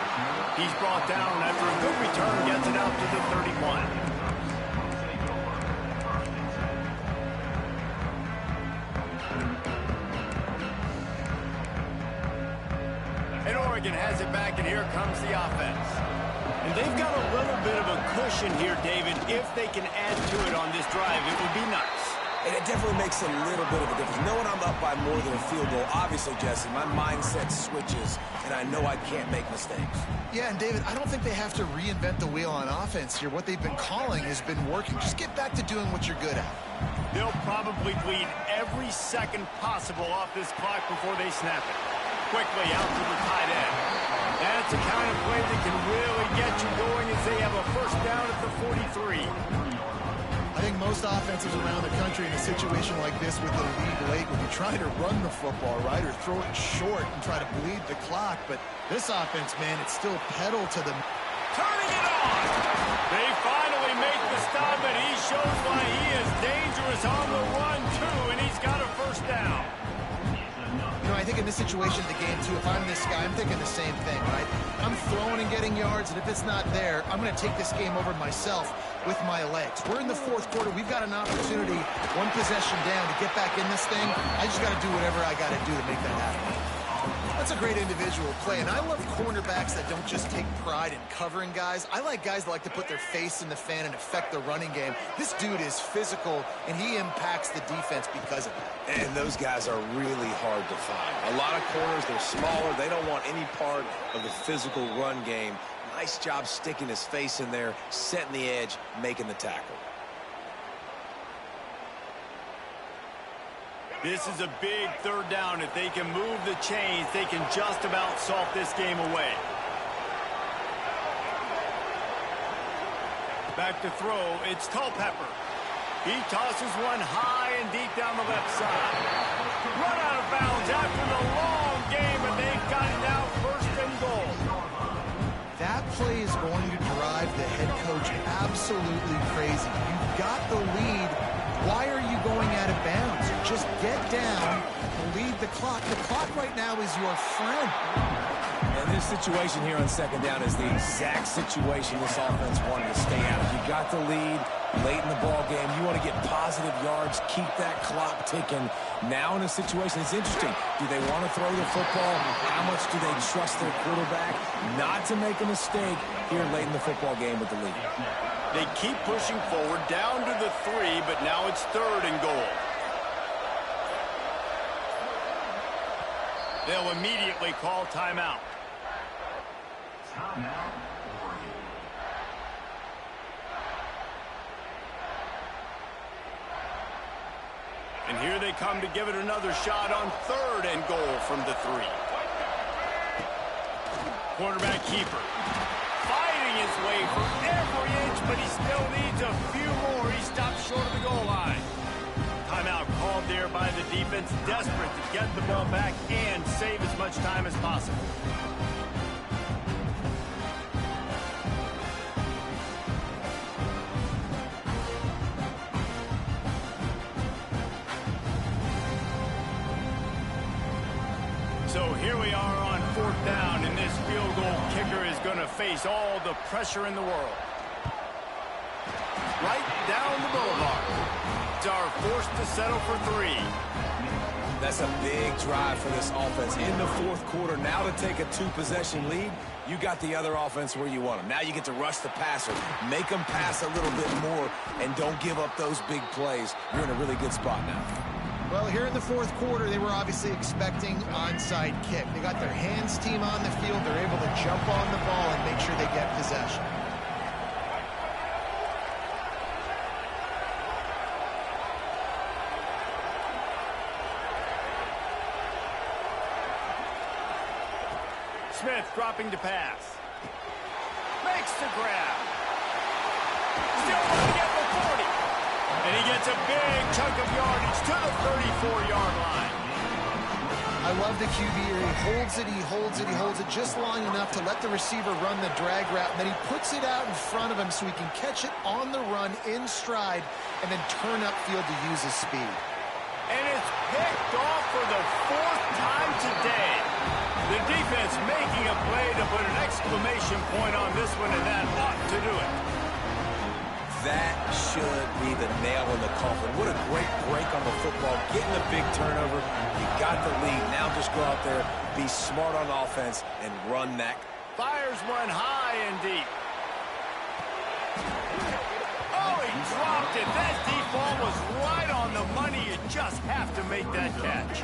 Speaker 1: He's brought down after a good return, gets it out to the 31. And Oregon has it back, and here comes the offense. And they've got a little bit of a cushion here, David. If they can add to it on this drive, it would be nice.
Speaker 4: And it definitely makes a little bit of a difference. Knowing I'm up by more than a field goal, obviously, Jesse, my mindset switches, and I know I can't make mistakes.
Speaker 2: Yeah, and David, I don't think they have to reinvent the wheel on offense here. What they've been calling has been working. Just get back to doing what you're good at.
Speaker 1: They'll probably bleed every second possible off this clock before they snap it. Quickly out to the tight end. That's That's the kind of play that can really get you going as they have a first down at the 43.
Speaker 2: I think most offenses around the country in a situation like this with the lead late would be trying to run the football, right, or throw it short and try to bleed the clock. But this offense, man, it's still pedal to the...
Speaker 1: Turning it on! They finally make the stop, and he shows why he is dangerous on the run, too, and he's got a first down.
Speaker 2: You know, I think in this situation of the game, too, if I'm this guy, I'm thinking the same thing, right? I'm throwing and getting yards, and if it's not there, I'm going to take this game over myself with my legs. We're in the fourth quarter. We've got an opportunity, one possession down, to get back in this thing. I just got to do whatever I got to do to make that happen. That's a great individual play, and I love cornerbacks that don't just take pride in covering guys. I like guys that like to put their face in the fan and affect the running game. This dude is physical, and he impacts the defense because of that.
Speaker 4: And those guys are really hard to find. A lot of corners, they're smaller. They don't want any part of the physical run game. Nice job sticking his face in there, setting the edge, making the tackle.
Speaker 1: This is a big third down. If they can move the chains, they can just about salt this game away. Back to throw, it's Culpepper. He tosses one high and deep down the left side. Run out of bounds after the long game, and they've got it now first and goal.
Speaker 2: That play is going to drive the head coach absolutely crazy. You've got the lead. Why are you going out of bounds? Just get down, lead the clock. The clock right now is your friend.
Speaker 4: And this situation here on second down is the exact situation this offense wanted to stay out of. You got the lead late in the ball game. You want to get positive yards, keep that clock ticking. Now in a situation, it's interesting. Do they want to throw the football? How much do they trust their quarterback not to make a mistake here late in the football game with the lead?
Speaker 1: They keep pushing forward down to the 3, but now it's third and goal. They'll immediately call timeout.
Speaker 5: Timeout, Oregon.
Speaker 1: And here they come to give it another shot on third and goal from the 3. Quarterback keeper. Fighting his way for every inch, but he still needs a few more. He stops short of the goal line. Timeout called there by the defense, desperate to get the ball back and save as much time as possible. So here we are on fourth down, and this field goal kicker is going to face all the pressure in the world. Right down the boulevard. Are forced to settle for 3.
Speaker 4: That's a big drive for this offense in the fourth quarter. Now to take a 2-possession lead, you got the other offense where you want them. Now you get to rush the passer, make them pass a little bit more, and don't give up those big plays. You're in a really good spot now.
Speaker 2: Well, here in the fourth quarter, they were obviously expecting onside kick. They got their hands team on the field. They're able to jump on the ball and make sure they get possession.
Speaker 1: Smith dropping to pass. Makes the grab. Still running at the 40. And he gets a big chunk of yardage to the 34-yard line.
Speaker 2: I love the QB here. He holds it, he holds it, he holds it just long enough to let the receiver run the drag route, and then he puts it out in front of him so he can catch it on the run in stride and then turn upfield to use his speed.
Speaker 1: And it's picked off for the 4th time today. The defense making a play to put an exclamation point on this one, and that ought to do it.
Speaker 4: That should be the nail in the coffin. What a great break on the football. Getting a big turnover. You got the lead. Now just go out there, be smart on offense, and run that.
Speaker 1: Fires one high and deep. Oh, he dropped it. That deep ball was right on the money. You just have to make that catch.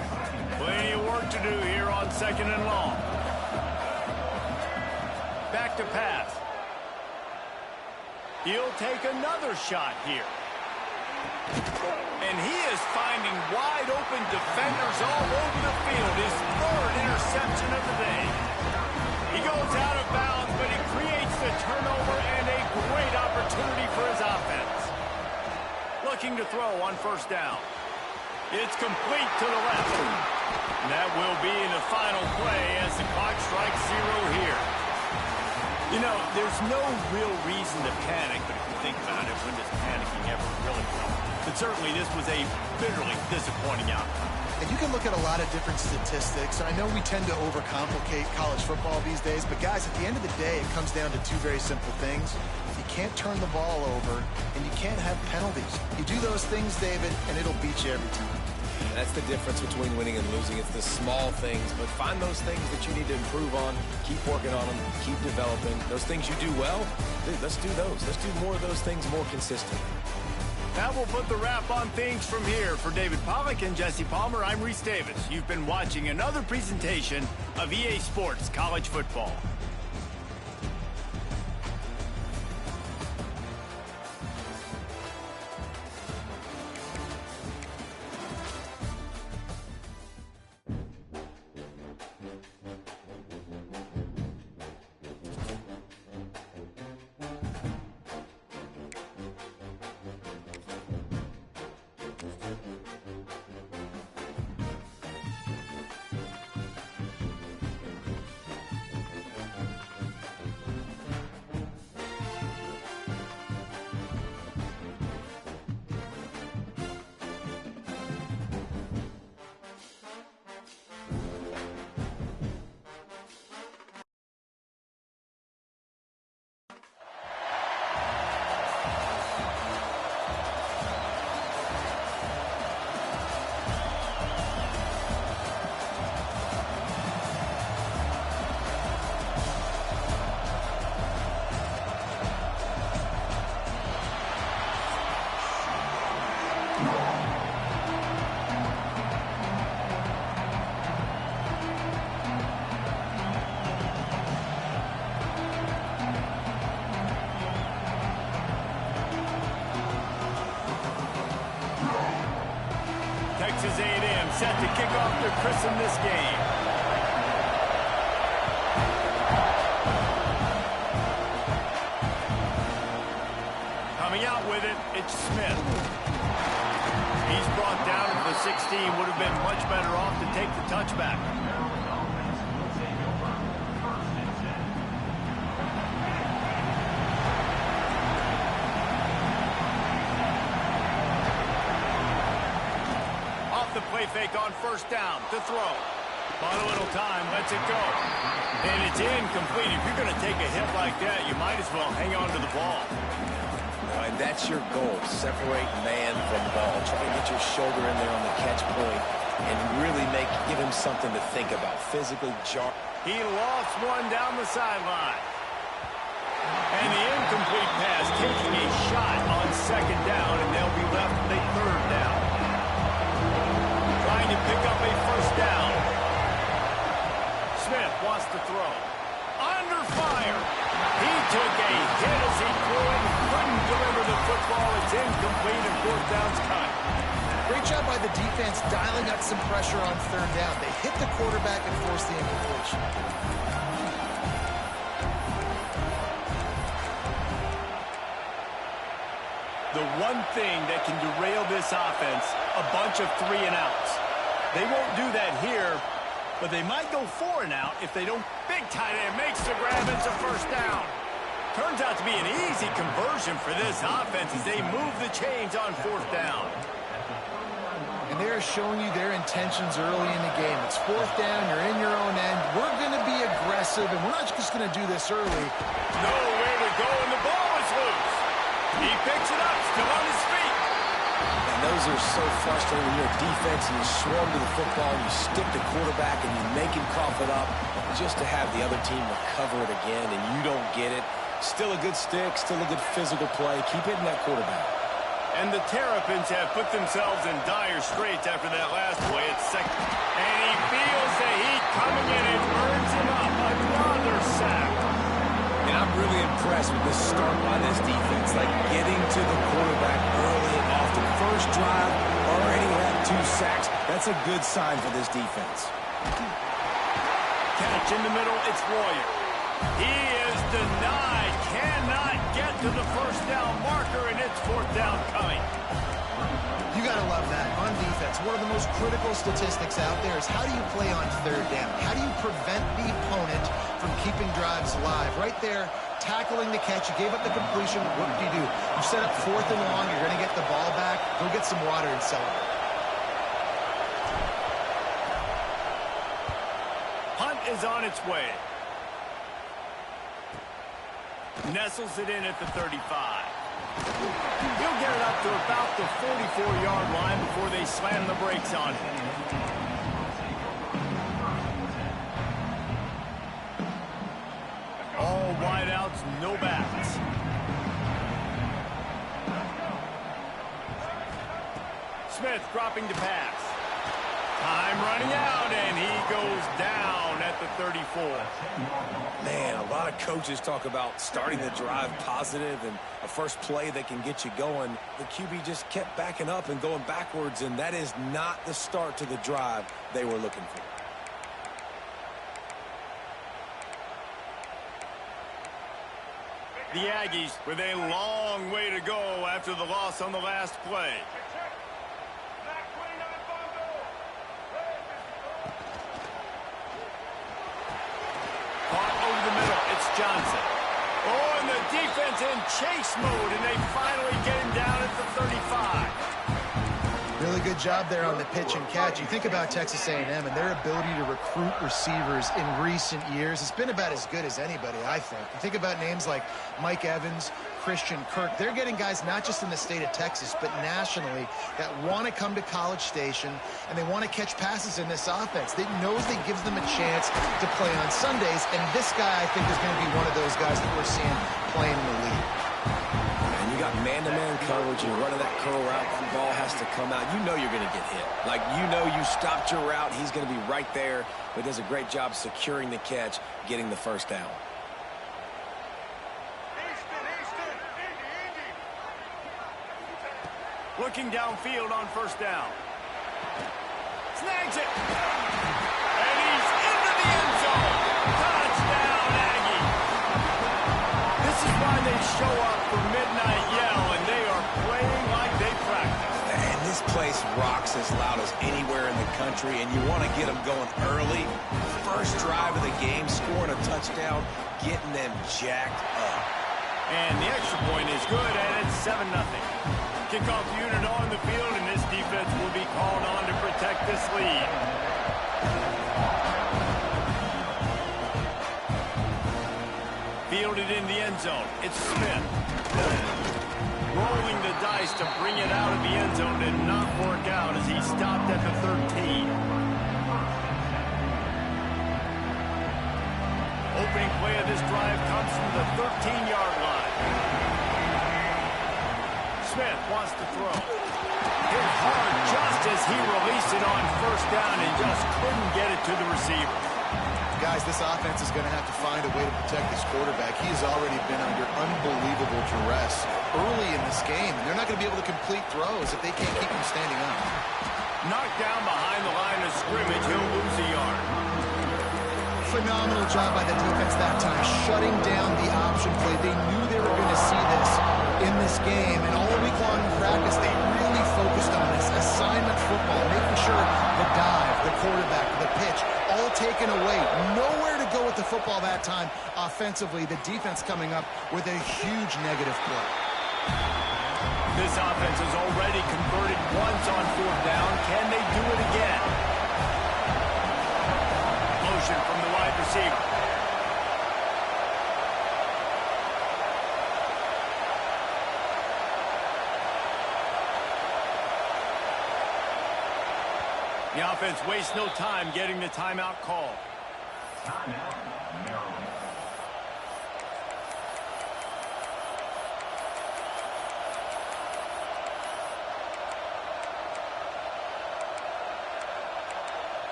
Speaker 1: Plenty of work to do here on second and long. Back to pass. He'll take another shot here. And he is finding wide open defenders all over the field. His 3rd interception of the day. He goes out of looking to throw on first down. It's complete to the left. And that will be the final play as the clock strikes 0 here. You know, there's no real reason to panic, but if you think about it, when does panicking ever really come? But certainly this was a bitterly disappointing outcome.
Speaker 2: And you can look at a lot of different statistics, and I know we tend to overcomplicate college football these days, but guys, at the end of the day, it comes down to two very simple things. You can't turn the ball over, and you can't have penalties. You do those things, David, and it'll beat you every time.
Speaker 4: That's the difference between winning and losing. It's the small things, but find those things that you need to improve on, keep working on them, keep developing. Those things you do well, dude, let's do those. Let's do more of those things more consistently.
Speaker 1: That will put the wrap on things from here. For David Pollack and Jesse Palmer, I'm Reese Davis. You've been watching another presentation of EA Sports College Football. Texas A&M set to kick off to christen this game. Coming out with it, it's Smith. He's brought down to the 16. Would have been much better off to take the touchback. The play fake on first down to throw. Bought a little time, lets it go. And it's incomplete. If you're going to take a hit like that, you might as well hang on to the ball.
Speaker 4: And that's your goal. Separate man from ball. Try to get your shoulder in there on the catch point and really give him something to think about. Physically jar.
Speaker 1: He lost one down the sideline. And the incomplete pass taking a shot on second down, and they'll be left with a third down. Trying to pick up a first down. Smith wants to throw. Under fire. He took a hit as he threw it. Couldn't deliver the football. It's incomplete and fourth down's cut.
Speaker 2: Great job by the defense dialing up some pressure on third down. They hit the quarterback and forced the incompletion.
Speaker 1: The one thing that can derail this offense, a bunch of 3 and outs. They won't do that here, but they might go 4 and out if they don't. Big tight end makes the grab. It's a first down. Turns out to be an easy conversion for this offense as they move the chains on fourth down.
Speaker 2: And they're showing you their intentions early in the game. It's fourth down. You're in your own end. We're going to be aggressive, and we're not just going to do this early.
Speaker 1: Nowhere to go, and the ball is loose. He picks it up, still on his feet.
Speaker 4: And those are so frustrating when you're a defense and you swarm to the football, and you stick the quarterback, and you make him cough it up just to have the other team recover it again, and you don't get it. Still a good stick, still a good physical play. Keep hitting that quarterback.
Speaker 1: And the Terrapins have put themselves in dire straits after that last play at second. And he feels the heat coming in and burns him up. Another sack.
Speaker 4: And I'm really impressed with the start by this defense, like getting to the quarterback early and often. First drive, already had 2 sacks. That's a good sign for this defense.
Speaker 1: Catch in the middle, it's Royer. He is denied, cannot get to the first down marker, and it's fourth down coming.
Speaker 2: You got to love that on defense. One of the most critical statistics out there is how do you play on third down? How do you prevent the opponent from keeping drives alive? Right there, tackling the catch. You gave up the completion. What do? You set up 4th and long. You're going to get the ball back. Go get some water and celebrate.
Speaker 1: Hunt is on its way. Nestles it in at the 35. He'll get it up to about the 44-yard line before they slam the brakes on him. All wideouts, no backs. Smith dropping to pass. Time running out, and he goes down at the 34.
Speaker 4: Man, a lot of coaches talk about starting the drive positive and a first play that can get you going. The QB just kept backing up and going backwards, and that is not the start to the drive they were looking for.
Speaker 1: The Aggies with a long way to go after the loss on the last play. Caught over the middle. It's Johnson. Oh, and the defense in chase mode, and they finally get him down at the 35.
Speaker 2: Really good job there on the pitch and catch. You think about Texas A&M and their ability to recruit receivers in recent years. It's been about as good as anybody, I think. You think about names like Mike Evans, Christian Kirk. They're getting guys not just in the state of Texas, but nationally that want to come to College Station and they want to catch passes in this offense. They knows it gives them a chance to play on Sundays, and this guy, I think, is going to be one of those guys that we're seeing playing in the league.
Speaker 4: You got man-to-man coverage, you're running that curl route, the ball has to come out. You know you're going to get hit. Like, you know you stopped your route, he's going to be right there, but does a great job securing the catch, getting the first down.
Speaker 1: Looking downfield on first down. Snags it. And he's into the end zone. Touchdown, Aggie. This is why they show up for Midnight Yell, and they are playing like they practice.
Speaker 4: And this place rocks as loud as anywhere in the country, and you want to get them going early. First drive of the game, scoring a touchdown, getting them jacked up.
Speaker 1: And the extra point is good, and it's 7-0. Kickoff unit on the field, and this defense will be called on to protect this lead. Fielded in the end zone. It's Smith. Rolling the dice to bring it out of the end zone did not work out as he stopped at the 13. Opening play of this drive comes from the 13-yard line. Smith wants to throw. Hit hard just as he released it on first down and just couldn't get it to the receiver.
Speaker 2: Guys, this offense is going to have to find a way to protect this quarterback. He has already been under unbelievable duress early in this game, and they're not going to be able to complete throws if they can't keep him standing up.
Speaker 1: Knocked down behind the line of scrimmage, he'll lose a yard.
Speaker 2: Phenomenal job by the defense that time, shutting down the option play. They knew they were going to see this in this game, and all week long in practice, they really focused on this assignment football, making sure the dive, the quarterback, the pitch, all taken away. Nowhere to go with the football that time offensively. The defense coming up with a huge negative play.
Speaker 1: This offense has already converted once on fourth down. Can they do it again? Motion from the wide receiver. The offense wastes no time getting the timeout call.
Speaker 5: Timeout, Maryland.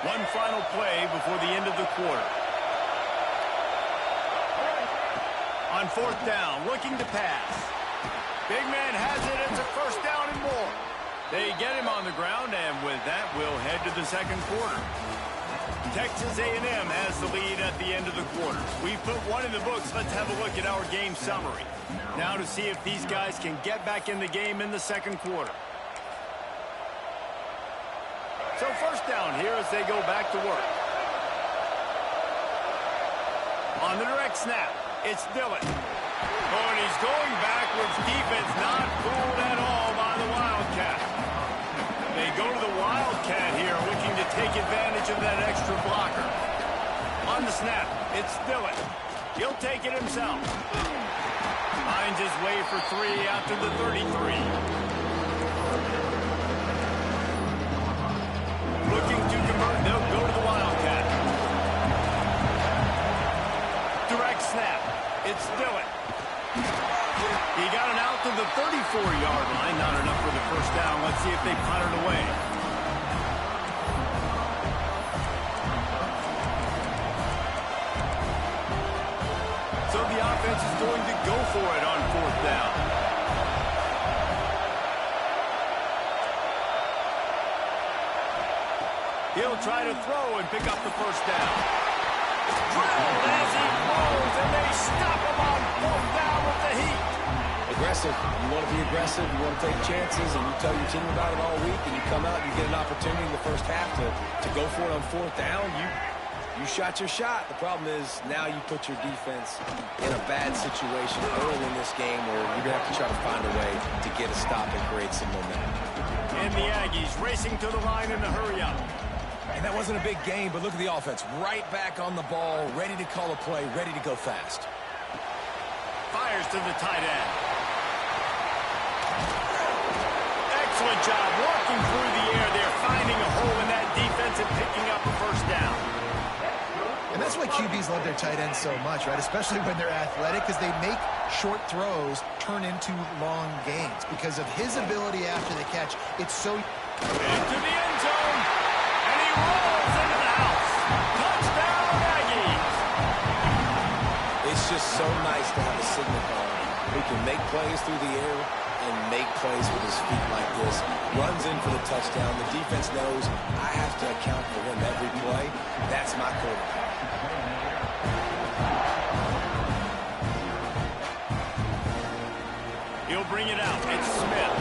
Speaker 1: One final play before the end of the quarter. On fourth down, looking to pass. Big man has it. It's a first down and more. They get him on the ground, and with that, we'll head to the second quarter. Texas A&M has the lead at the end of the quarter. We've put one in the books. Let's have a look at our game summary. Now to see if these guys can get back in the game in the second quarter. So first down here as they go back to work. On the direct snap, it's Dillon. Oh, and he's going backwards. Defense not fooled at all by the Wildcat. They go to the Wildcat here, looking to take advantage of that extra blocker. On the snap, it's Dillon. He'll take it himself. Finds his way for 3 out to the 33. Looking to convert, they'll go to the Wildcat. Direct snap, it's Dillon. He got it out to the 34-yard line. Not enough for the first down. Let's see if they punt it away. So the offense is going to go for it on fourth down. He'll try to throw and pick up the first down. Drilled as he throws, and they stop him on fourth down with the heat.
Speaker 4: Aggressive. You want to be aggressive. You want to take chances, and you tell your team about it all week, and you come out and you get an opportunity in the first half to go for it on fourth down. You shot your shot. The problem is now you put your defense in a bad situation early in this game where you're going to have to try to find a way to get a stop and create some momentum.
Speaker 1: And the Aggies racing to the line in a hurry up.
Speaker 4: And that wasn't a big game, but look at the offense. Right back on the ball, ready to call a play, ready to go fast.
Speaker 1: Fires to the tight end. Excellent job walking through the air there, finding a hole in that defense and picking up a first down.
Speaker 2: And that's why QBs love their tight ends so much, right? Especially when they're athletic, because they make short throws turn into long gains. Because of his ability after the catch, it's so...
Speaker 1: Into the end zone, and he rolls into the house. Touchdown, Aggies!
Speaker 4: It's just so nice to have a signal caller who can make plays through the air and make plays with his feet like this. Runs in for the touchdown. The defense knows I have to account for him every play. That's my quarterback.
Speaker 1: He'll bring it out. It's Smith.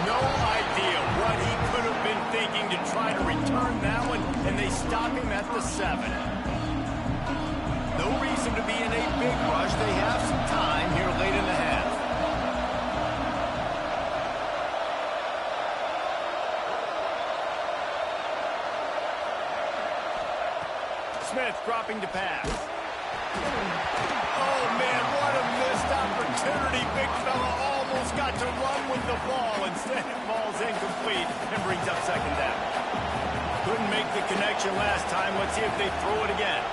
Speaker 1: No idea what he could have been thinking to try to return that one, and they stop him at the 7. No reason to be in a big rush. They have some time here late in the half. Smith dropping to pass. Oh, man, what a missed opportunity. Big fella almost got to run with the ball. Instead, it falls incomplete and brings up second down. Couldn't make the connection last time. Let's see if they throw it again.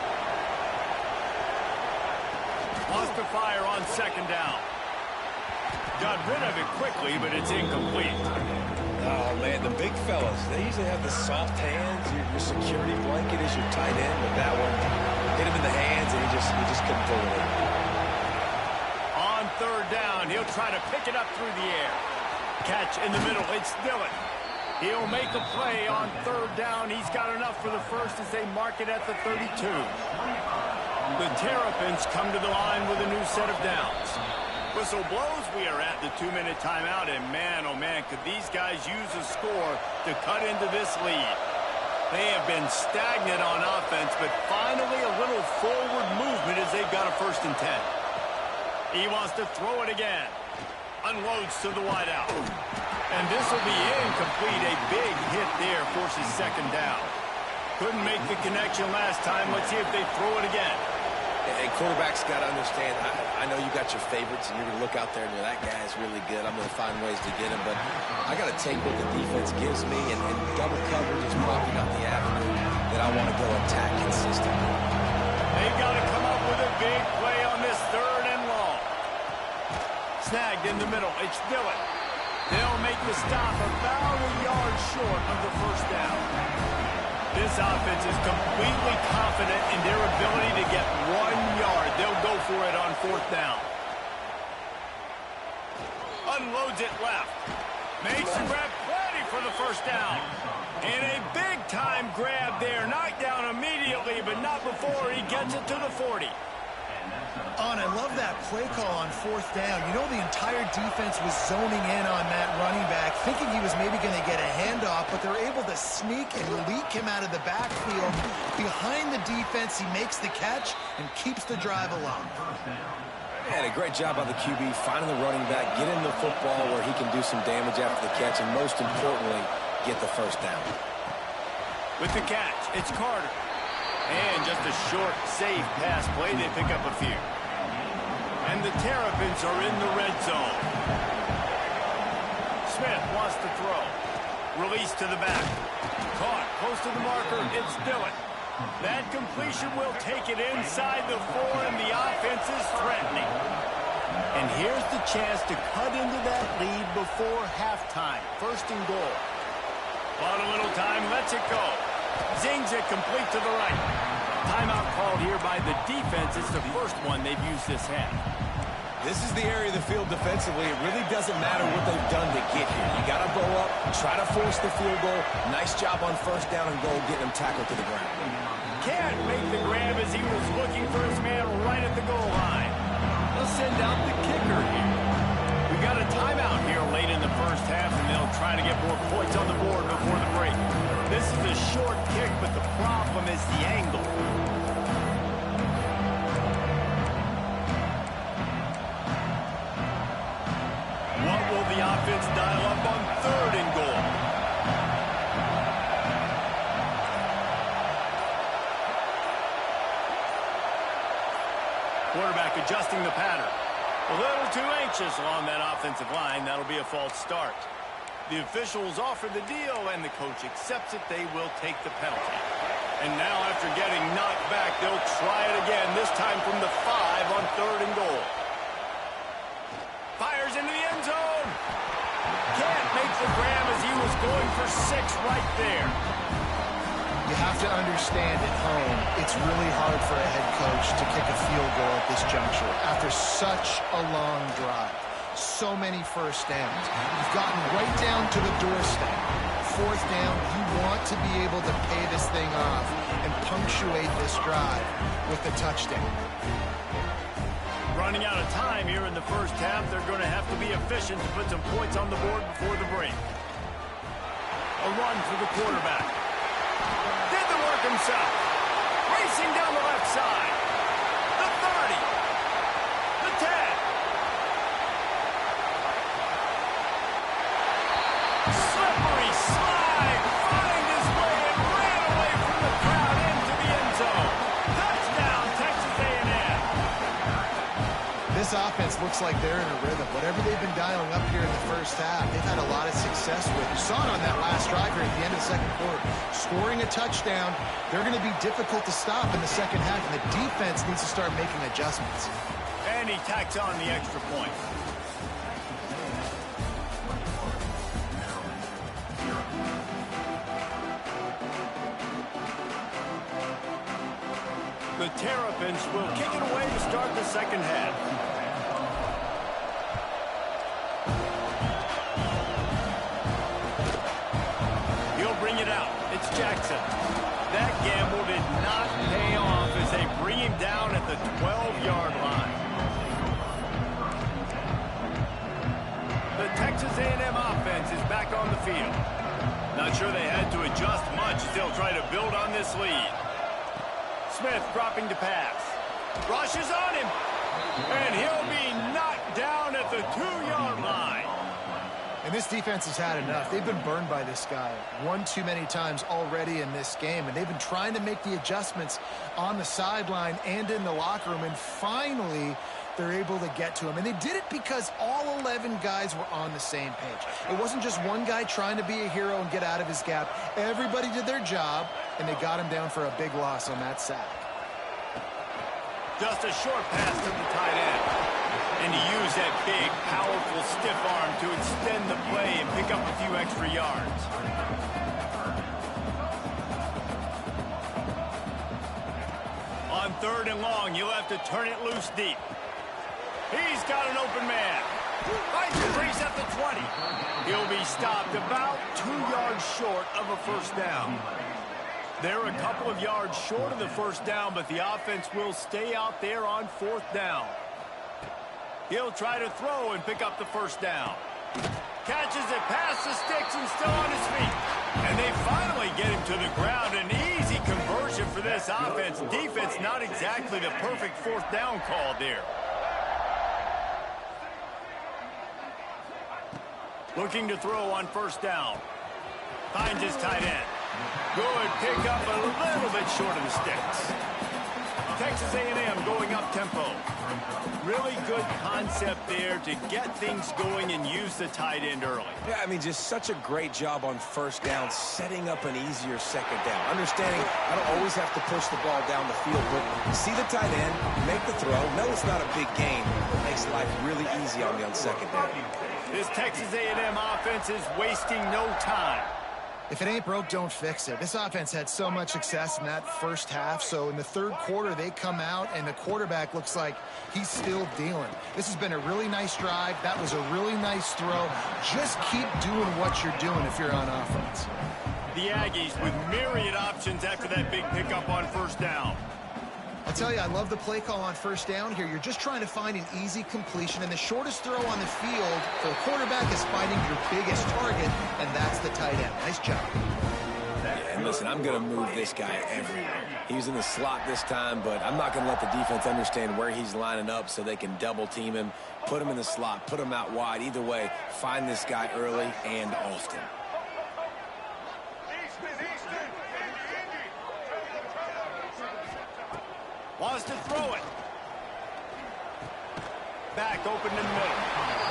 Speaker 1: Wants to fire on second down. Got rid of it quickly, but it's incomplete.
Speaker 4: Oh, man, the big fellas, they usually have the soft hands. Your security blanket is your tight end, but that one hit him in the hands, and he just couldn't pull it in.
Speaker 1: On third down, he'll try to pick it up through the air. Catch in the middle, it's Dillon. He'll make a play on third down. He's got enough for the first as they mark it at the 32. The Terrapins come to the line with a new set of downs. Whistle blows, we are at the 2-minute timeout, and man, oh man, could these guys use a score to cut into this lead. They have been stagnant on offense, but finally a little forward movement as they've got a 1st and 10. He wants to throw it again. Unloads to the wideout. And this will be incomplete. A big hit there forces second down. Couldn't make the connection last time. Let's see if they throw it again.
Speaker 4: And quarterbacks got to understand, I know you got your favorites, and you're going to look out there and you're, that guy's really good. I'm going to find ways to get him, but I got to take what the defense gives me, and double coverage is probably not the avenue that I want to go attack consistently.
Speaker 1: They've got to come up with a big play on this 3rd and long. Snagged in the middle. It's Dillon. They'll make the stop about a yard short of the first down. This offense is completely confident in their ability to get 1 yard. They'll go for it on 4th down. Unloads it left. Makes a grab, ready for the first down. And a big-time grab there. Knocked down immediately, but not before he gets it to the 40.
Speaker 2: Oh, and I love that play call on 4th down. You know, the entire defense was zoning in on that running back, thinking he was maybe going to get a handoff, but they're able to sneak and leak him out of the backfield. Behind the defense, he makes the catch and keeps the drive alive.
Speaker 4: And a great job by the QB, finding the running back, getting the football where he can do some damage after the catch, and most importantly, get the first down.
Speaker 1: With the catch, it's Carter. And just a short, safe pass play, they pick up a few. And the Terrapins are in the red zone. Smith wants to throw. Release to the back. Caught close to the marker. It's Dillon. That completion will take it inside the 4, and the offense is threatening. And here's the chance to cut into that lead before halftime. 1st and goal. Bought a little time, lets it go. Zings it complete to the right. Timeout called here by the defense. It's the first one they've used this half.
Speaker 4: This is the area of the field defensively. It really doesn't matter what they've done to get here. You got to go up, try to force the field goal. Nice job on 1st down and goal, getting him tackled to the ground.
Speaker 1: Can't make the grab as he was looking for his man right at the goal line. They'll send out the kicker here. We got a timeout here late in the first half, and they'll try to get more points on the board before the break. This is a short kick, but the problem is the angle. What will the offense dial up on 3rd and goal? Quarterback adjusting the pattern. A little too anxious along that offensive line. That'll be a false start. The officials offer the deal, and the coach accepts it. They will take the penalty. And now, after getting knocked back, they'll try it again, this time from the 5 on 3rd and goal. Fires into the end zone. Can't make the grab as he was going for 6 right there.
Speaker 2: You have to understand at home, it's really hard for a head coach to kick a field goal at this juncture after such a long drive. So many 1st downs. You've gotten right down to the doorstep. 4th down, you want to be able to pay this thing off and punctuate this drive with a touchdown.
Speaker 1: Running out of time here in the first half. They're going to have to be efficient to put some points on the board before the break. A run for the quarterback. Did the work himself. Racing down the left side. The 30. The 10. Slippery slide. Find his way and ran away from the crowd into the end zone. Touchdown, Texas A&M.
Speaker 2: This offense looks like they're in a rhythm. Whatever they've been dialing up here in the first half, they've had a lot of success with. You saw it on that last drive here at the end of the 2nd quarter. Scoring a touchdown, they're going to be difficult to stop in the 2nd half, and the defense needs to start making adjustments.
Speaker 1: And he tacks on the extra point. The Terrapins will kick it away to start the 2nd half. He'll bring it out. It's Jackson. That gamble did not pay off as they bring him down at the 12-yard line. The Texas A&M offense is back on the field. Not sure they had to adjust much as they'll try to build on this lead. Smith dropping to pass. Rushes on him. And he'll be knocked down at the 2-yard line.
Speaker 2: And this defense has had enough. They've been burned by this guy one too many times already in this game, and they've been trying to make the adjustments on the sideline and in the locker room, and finally they're able to get to him. And they did it because all 11 guys were on the same page. It wasn't just one guy trying to be a hero and get out of his gap. Everybody did their job, and they got him down for a big loss on that sack.
Speaker 1: Just a short pass to the tight end. And he used that big, powerful, stiff arm to extend the play and pick up a few extra yards. On 3rd and long, you'll have to turn it loose deep. He's got an open man. He's at the 20. He'll be stopped about 2 yards short of a first down. They're a couple of yards short of the first down, but the offense will stay out there on 4th down. He'll try to throw and pick up the first down. Catches it past the sticks and still on his feet. And they finally get him to the ground. An easy conversion for this offense. Defense not exactly the perfect 4th down call there. Looking to throw on first down. Finds his tight end. Good pick up a little bit short of the sticks. Texas A&M going up tempo. Really good concept there to get things going and use the tight end early.
Speaker 4: Yeah, I mean, just such a great job on first down, setting up an easier second down. Understanding I don't always have to push the ball down the field, but see the tight end, make the throw. No, it's not a big gain, but makes life really easy on me on second down.
Speaker 1: This Texas A&M offense is wasting no time.
Speaker 2: If it ain't broke, don't fix it. This offense had so much success in that first half, so in the third quarter, they come out, and the quarterback looks like he's still dealing. This has been a really nice drive. That was a really nice throw. Just keep doing what you're doing if you're on offense.
Speaker 1: The Aggies with myriad options after that big pickup on first down.
Speaker 2: I tell you, I love the play call on first down here. You're just trying to find an easy completion, and the shortest throw on the field for a quarterback is finding your biggest target, and that's the tight end. Nice job.
Speaker 4: Yeah, and listen, I'm going to move this guy everywhere. He's in the slot this time, but I'm not going to let the defense understand where he's lining up so they can double team him, put him in the slot, put him out wide. Either way, find this guy early and often.
Speaker 1: Wants to throw it. Back open in the middle.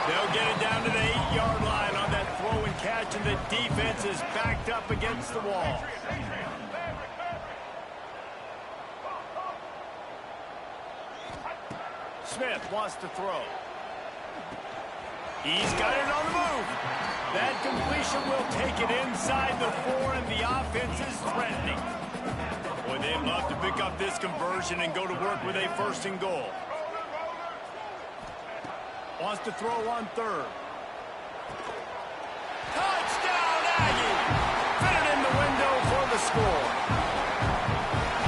Speaker 1: They'll get it down to the 8-yard line on that throw and catch, and the defense is backed up against the wall. Smith wants to throw. He's got it on the move. That completion will take it inside the 4, and the offense is threatening. Boy, they'd love to pick up this conversion and go to work with a 1st and goal. Wants to throw on 3rd. Touchdown, Aggie! Fit it in the window for the score.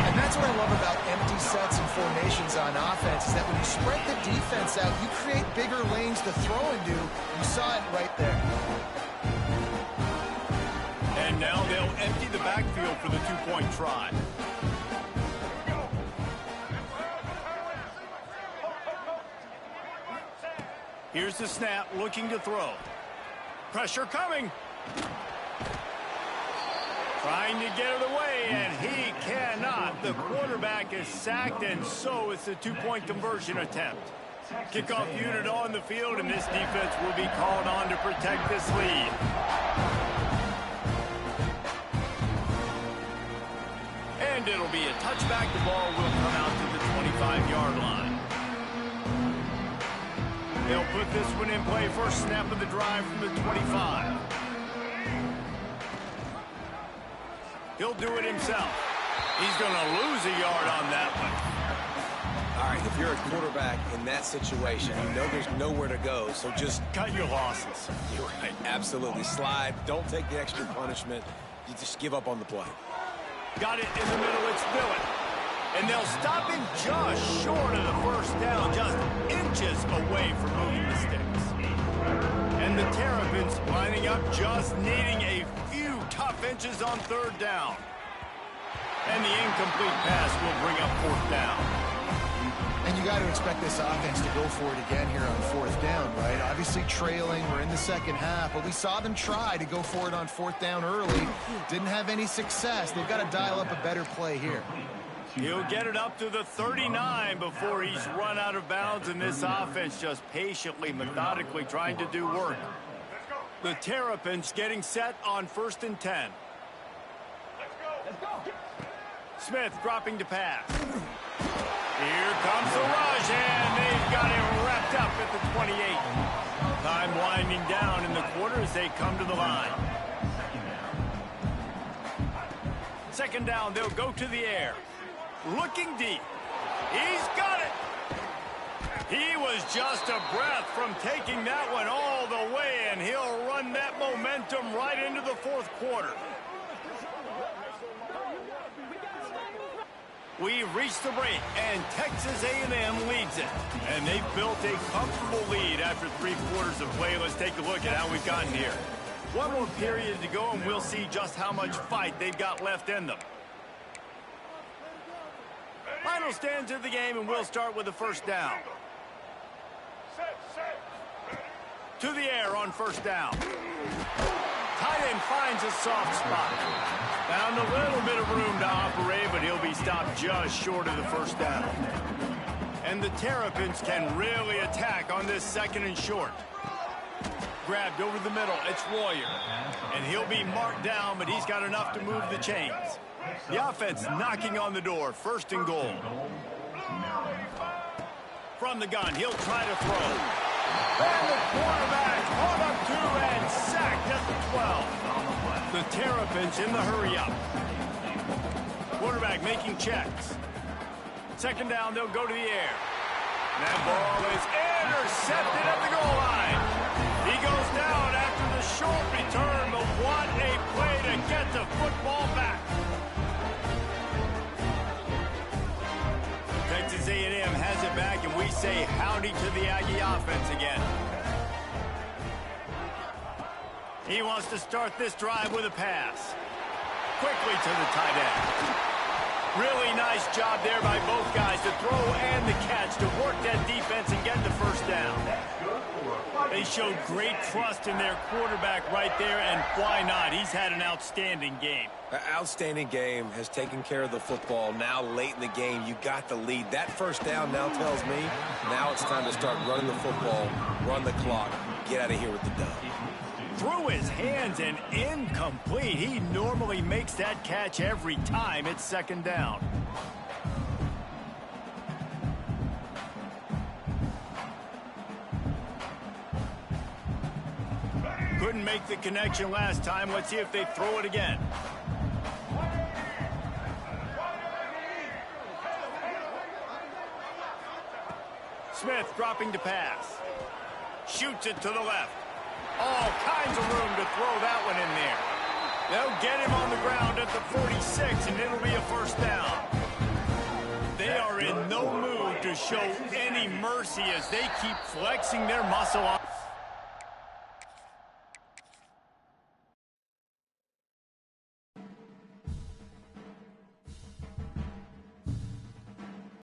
Speaker 2: And that's what I love about empty sets and formations on offense, is that when you spread the defense out, you create bigger lanes to throw into. You saw it right there.
Speaker 1: And now they'll empty the backfield for the 2-point try. Here's the snap, looking to throw. Pressure coming. Trying to get it away, and he cannot. The quarterback is sacked, and so it's a 2-point conversion attempt. Kickoff unit on the field, and this defense will be called on to protect this lead. And it'll be a touchback. The ball will come out to the 25-yard line. They'll put this one in play. First snap of the drive from the 25. He'll do it himself. He's going to lose a yard on that one.
Speaker 4: All right, if you're a quarterback in that situation, you know there's nowhere to go, so just
Speaker 1: cut your losses.
Speaker 4: You're right, absolutely. Slide. Don't take the extra punishment. You just give up on the play.
Speaker 1: Got it in the middle. It's Dillon. And they'll stop him just short of the first down, just inches away from moving the sticks. And the Terrapins lining up, just needing a few tough inches on 3rd down. And the incomplete pass will bring up 4th down.
Speaker 2: And you got to expect this offense to go for it again here on 4th down, right? Obviously trailing, we're in the second half, but we saw them try to go for it on 4th down early. Didn't have any success. They've got to dial up a better play here.
Speaker 1: He'll get it up to the 39 before he's run out of bounds, and this offense just patiently, methodically trying to do work. The Terrapins getting set on 1st and 10. Smith dropping to pass. Here comes the rush, and they've got him wrapped up at the 28. Time winding down in the quarter as they come to the line. 2nd down, they'll go to the air. Looking deep. He's got it. He was just a breath from taking that one all the way, and he'll run that momentum right into the fourth quarter. We've reached the break, and Texas A&M leads it. And they've built a comfortable lead after 3 quarters of play. Let's take a look at how we've gotten here. One more period to go, and we'll see just how much fight they've got left in them. Final stands of the game, and we'll start with the first down. To the air on first down. Tight end finds a soft spot. Found a little bit of room to operate, but he'll be stopped just short of the first down. And the Terrapins can really attack on this second and short. Grabbed over the middle, it's Royer. And he'll be marked down, but he's got enough to move the chains. The offense knocking on the door, first and goal. From the gun, he'll try to throw. And the quarterback caught up to and sacked at the 12. The Terrapins in the hurry-up. Quarterback making checks. Second down, they'll go to the air. That ball is intercepted at the goal line. He goes down after the short return, but what a play to get the football back. Texas A&M has it back, and we say howdy to the Aggie offense again. He wants to start this drive with a pass. Quickly to the tight end. Really nice job there by both guys to throw and the catch to work that defense and get the first down. They showed great trust in their quarterback right there, and why not? He's had an outstanding game.
Speaker 4: An outstanding game, has taken care of the football. Now late in the game, you got the lead. That first down now tells me now it's time to start running the football, run the clock, get out of here with the dub.
Speaker 1: Through his hands and incomplete. He normally makes that catch every time it's second down. Couldn't make the connection last time. Let's see if they throw it again. Smith dropping to pass. Shoots it to the left. All kinds of room to throw that one in there. They'll get him on the ground at the 46, and it'll be a first down. They are in no mood to show any mercy as they keep flexing their muscle on.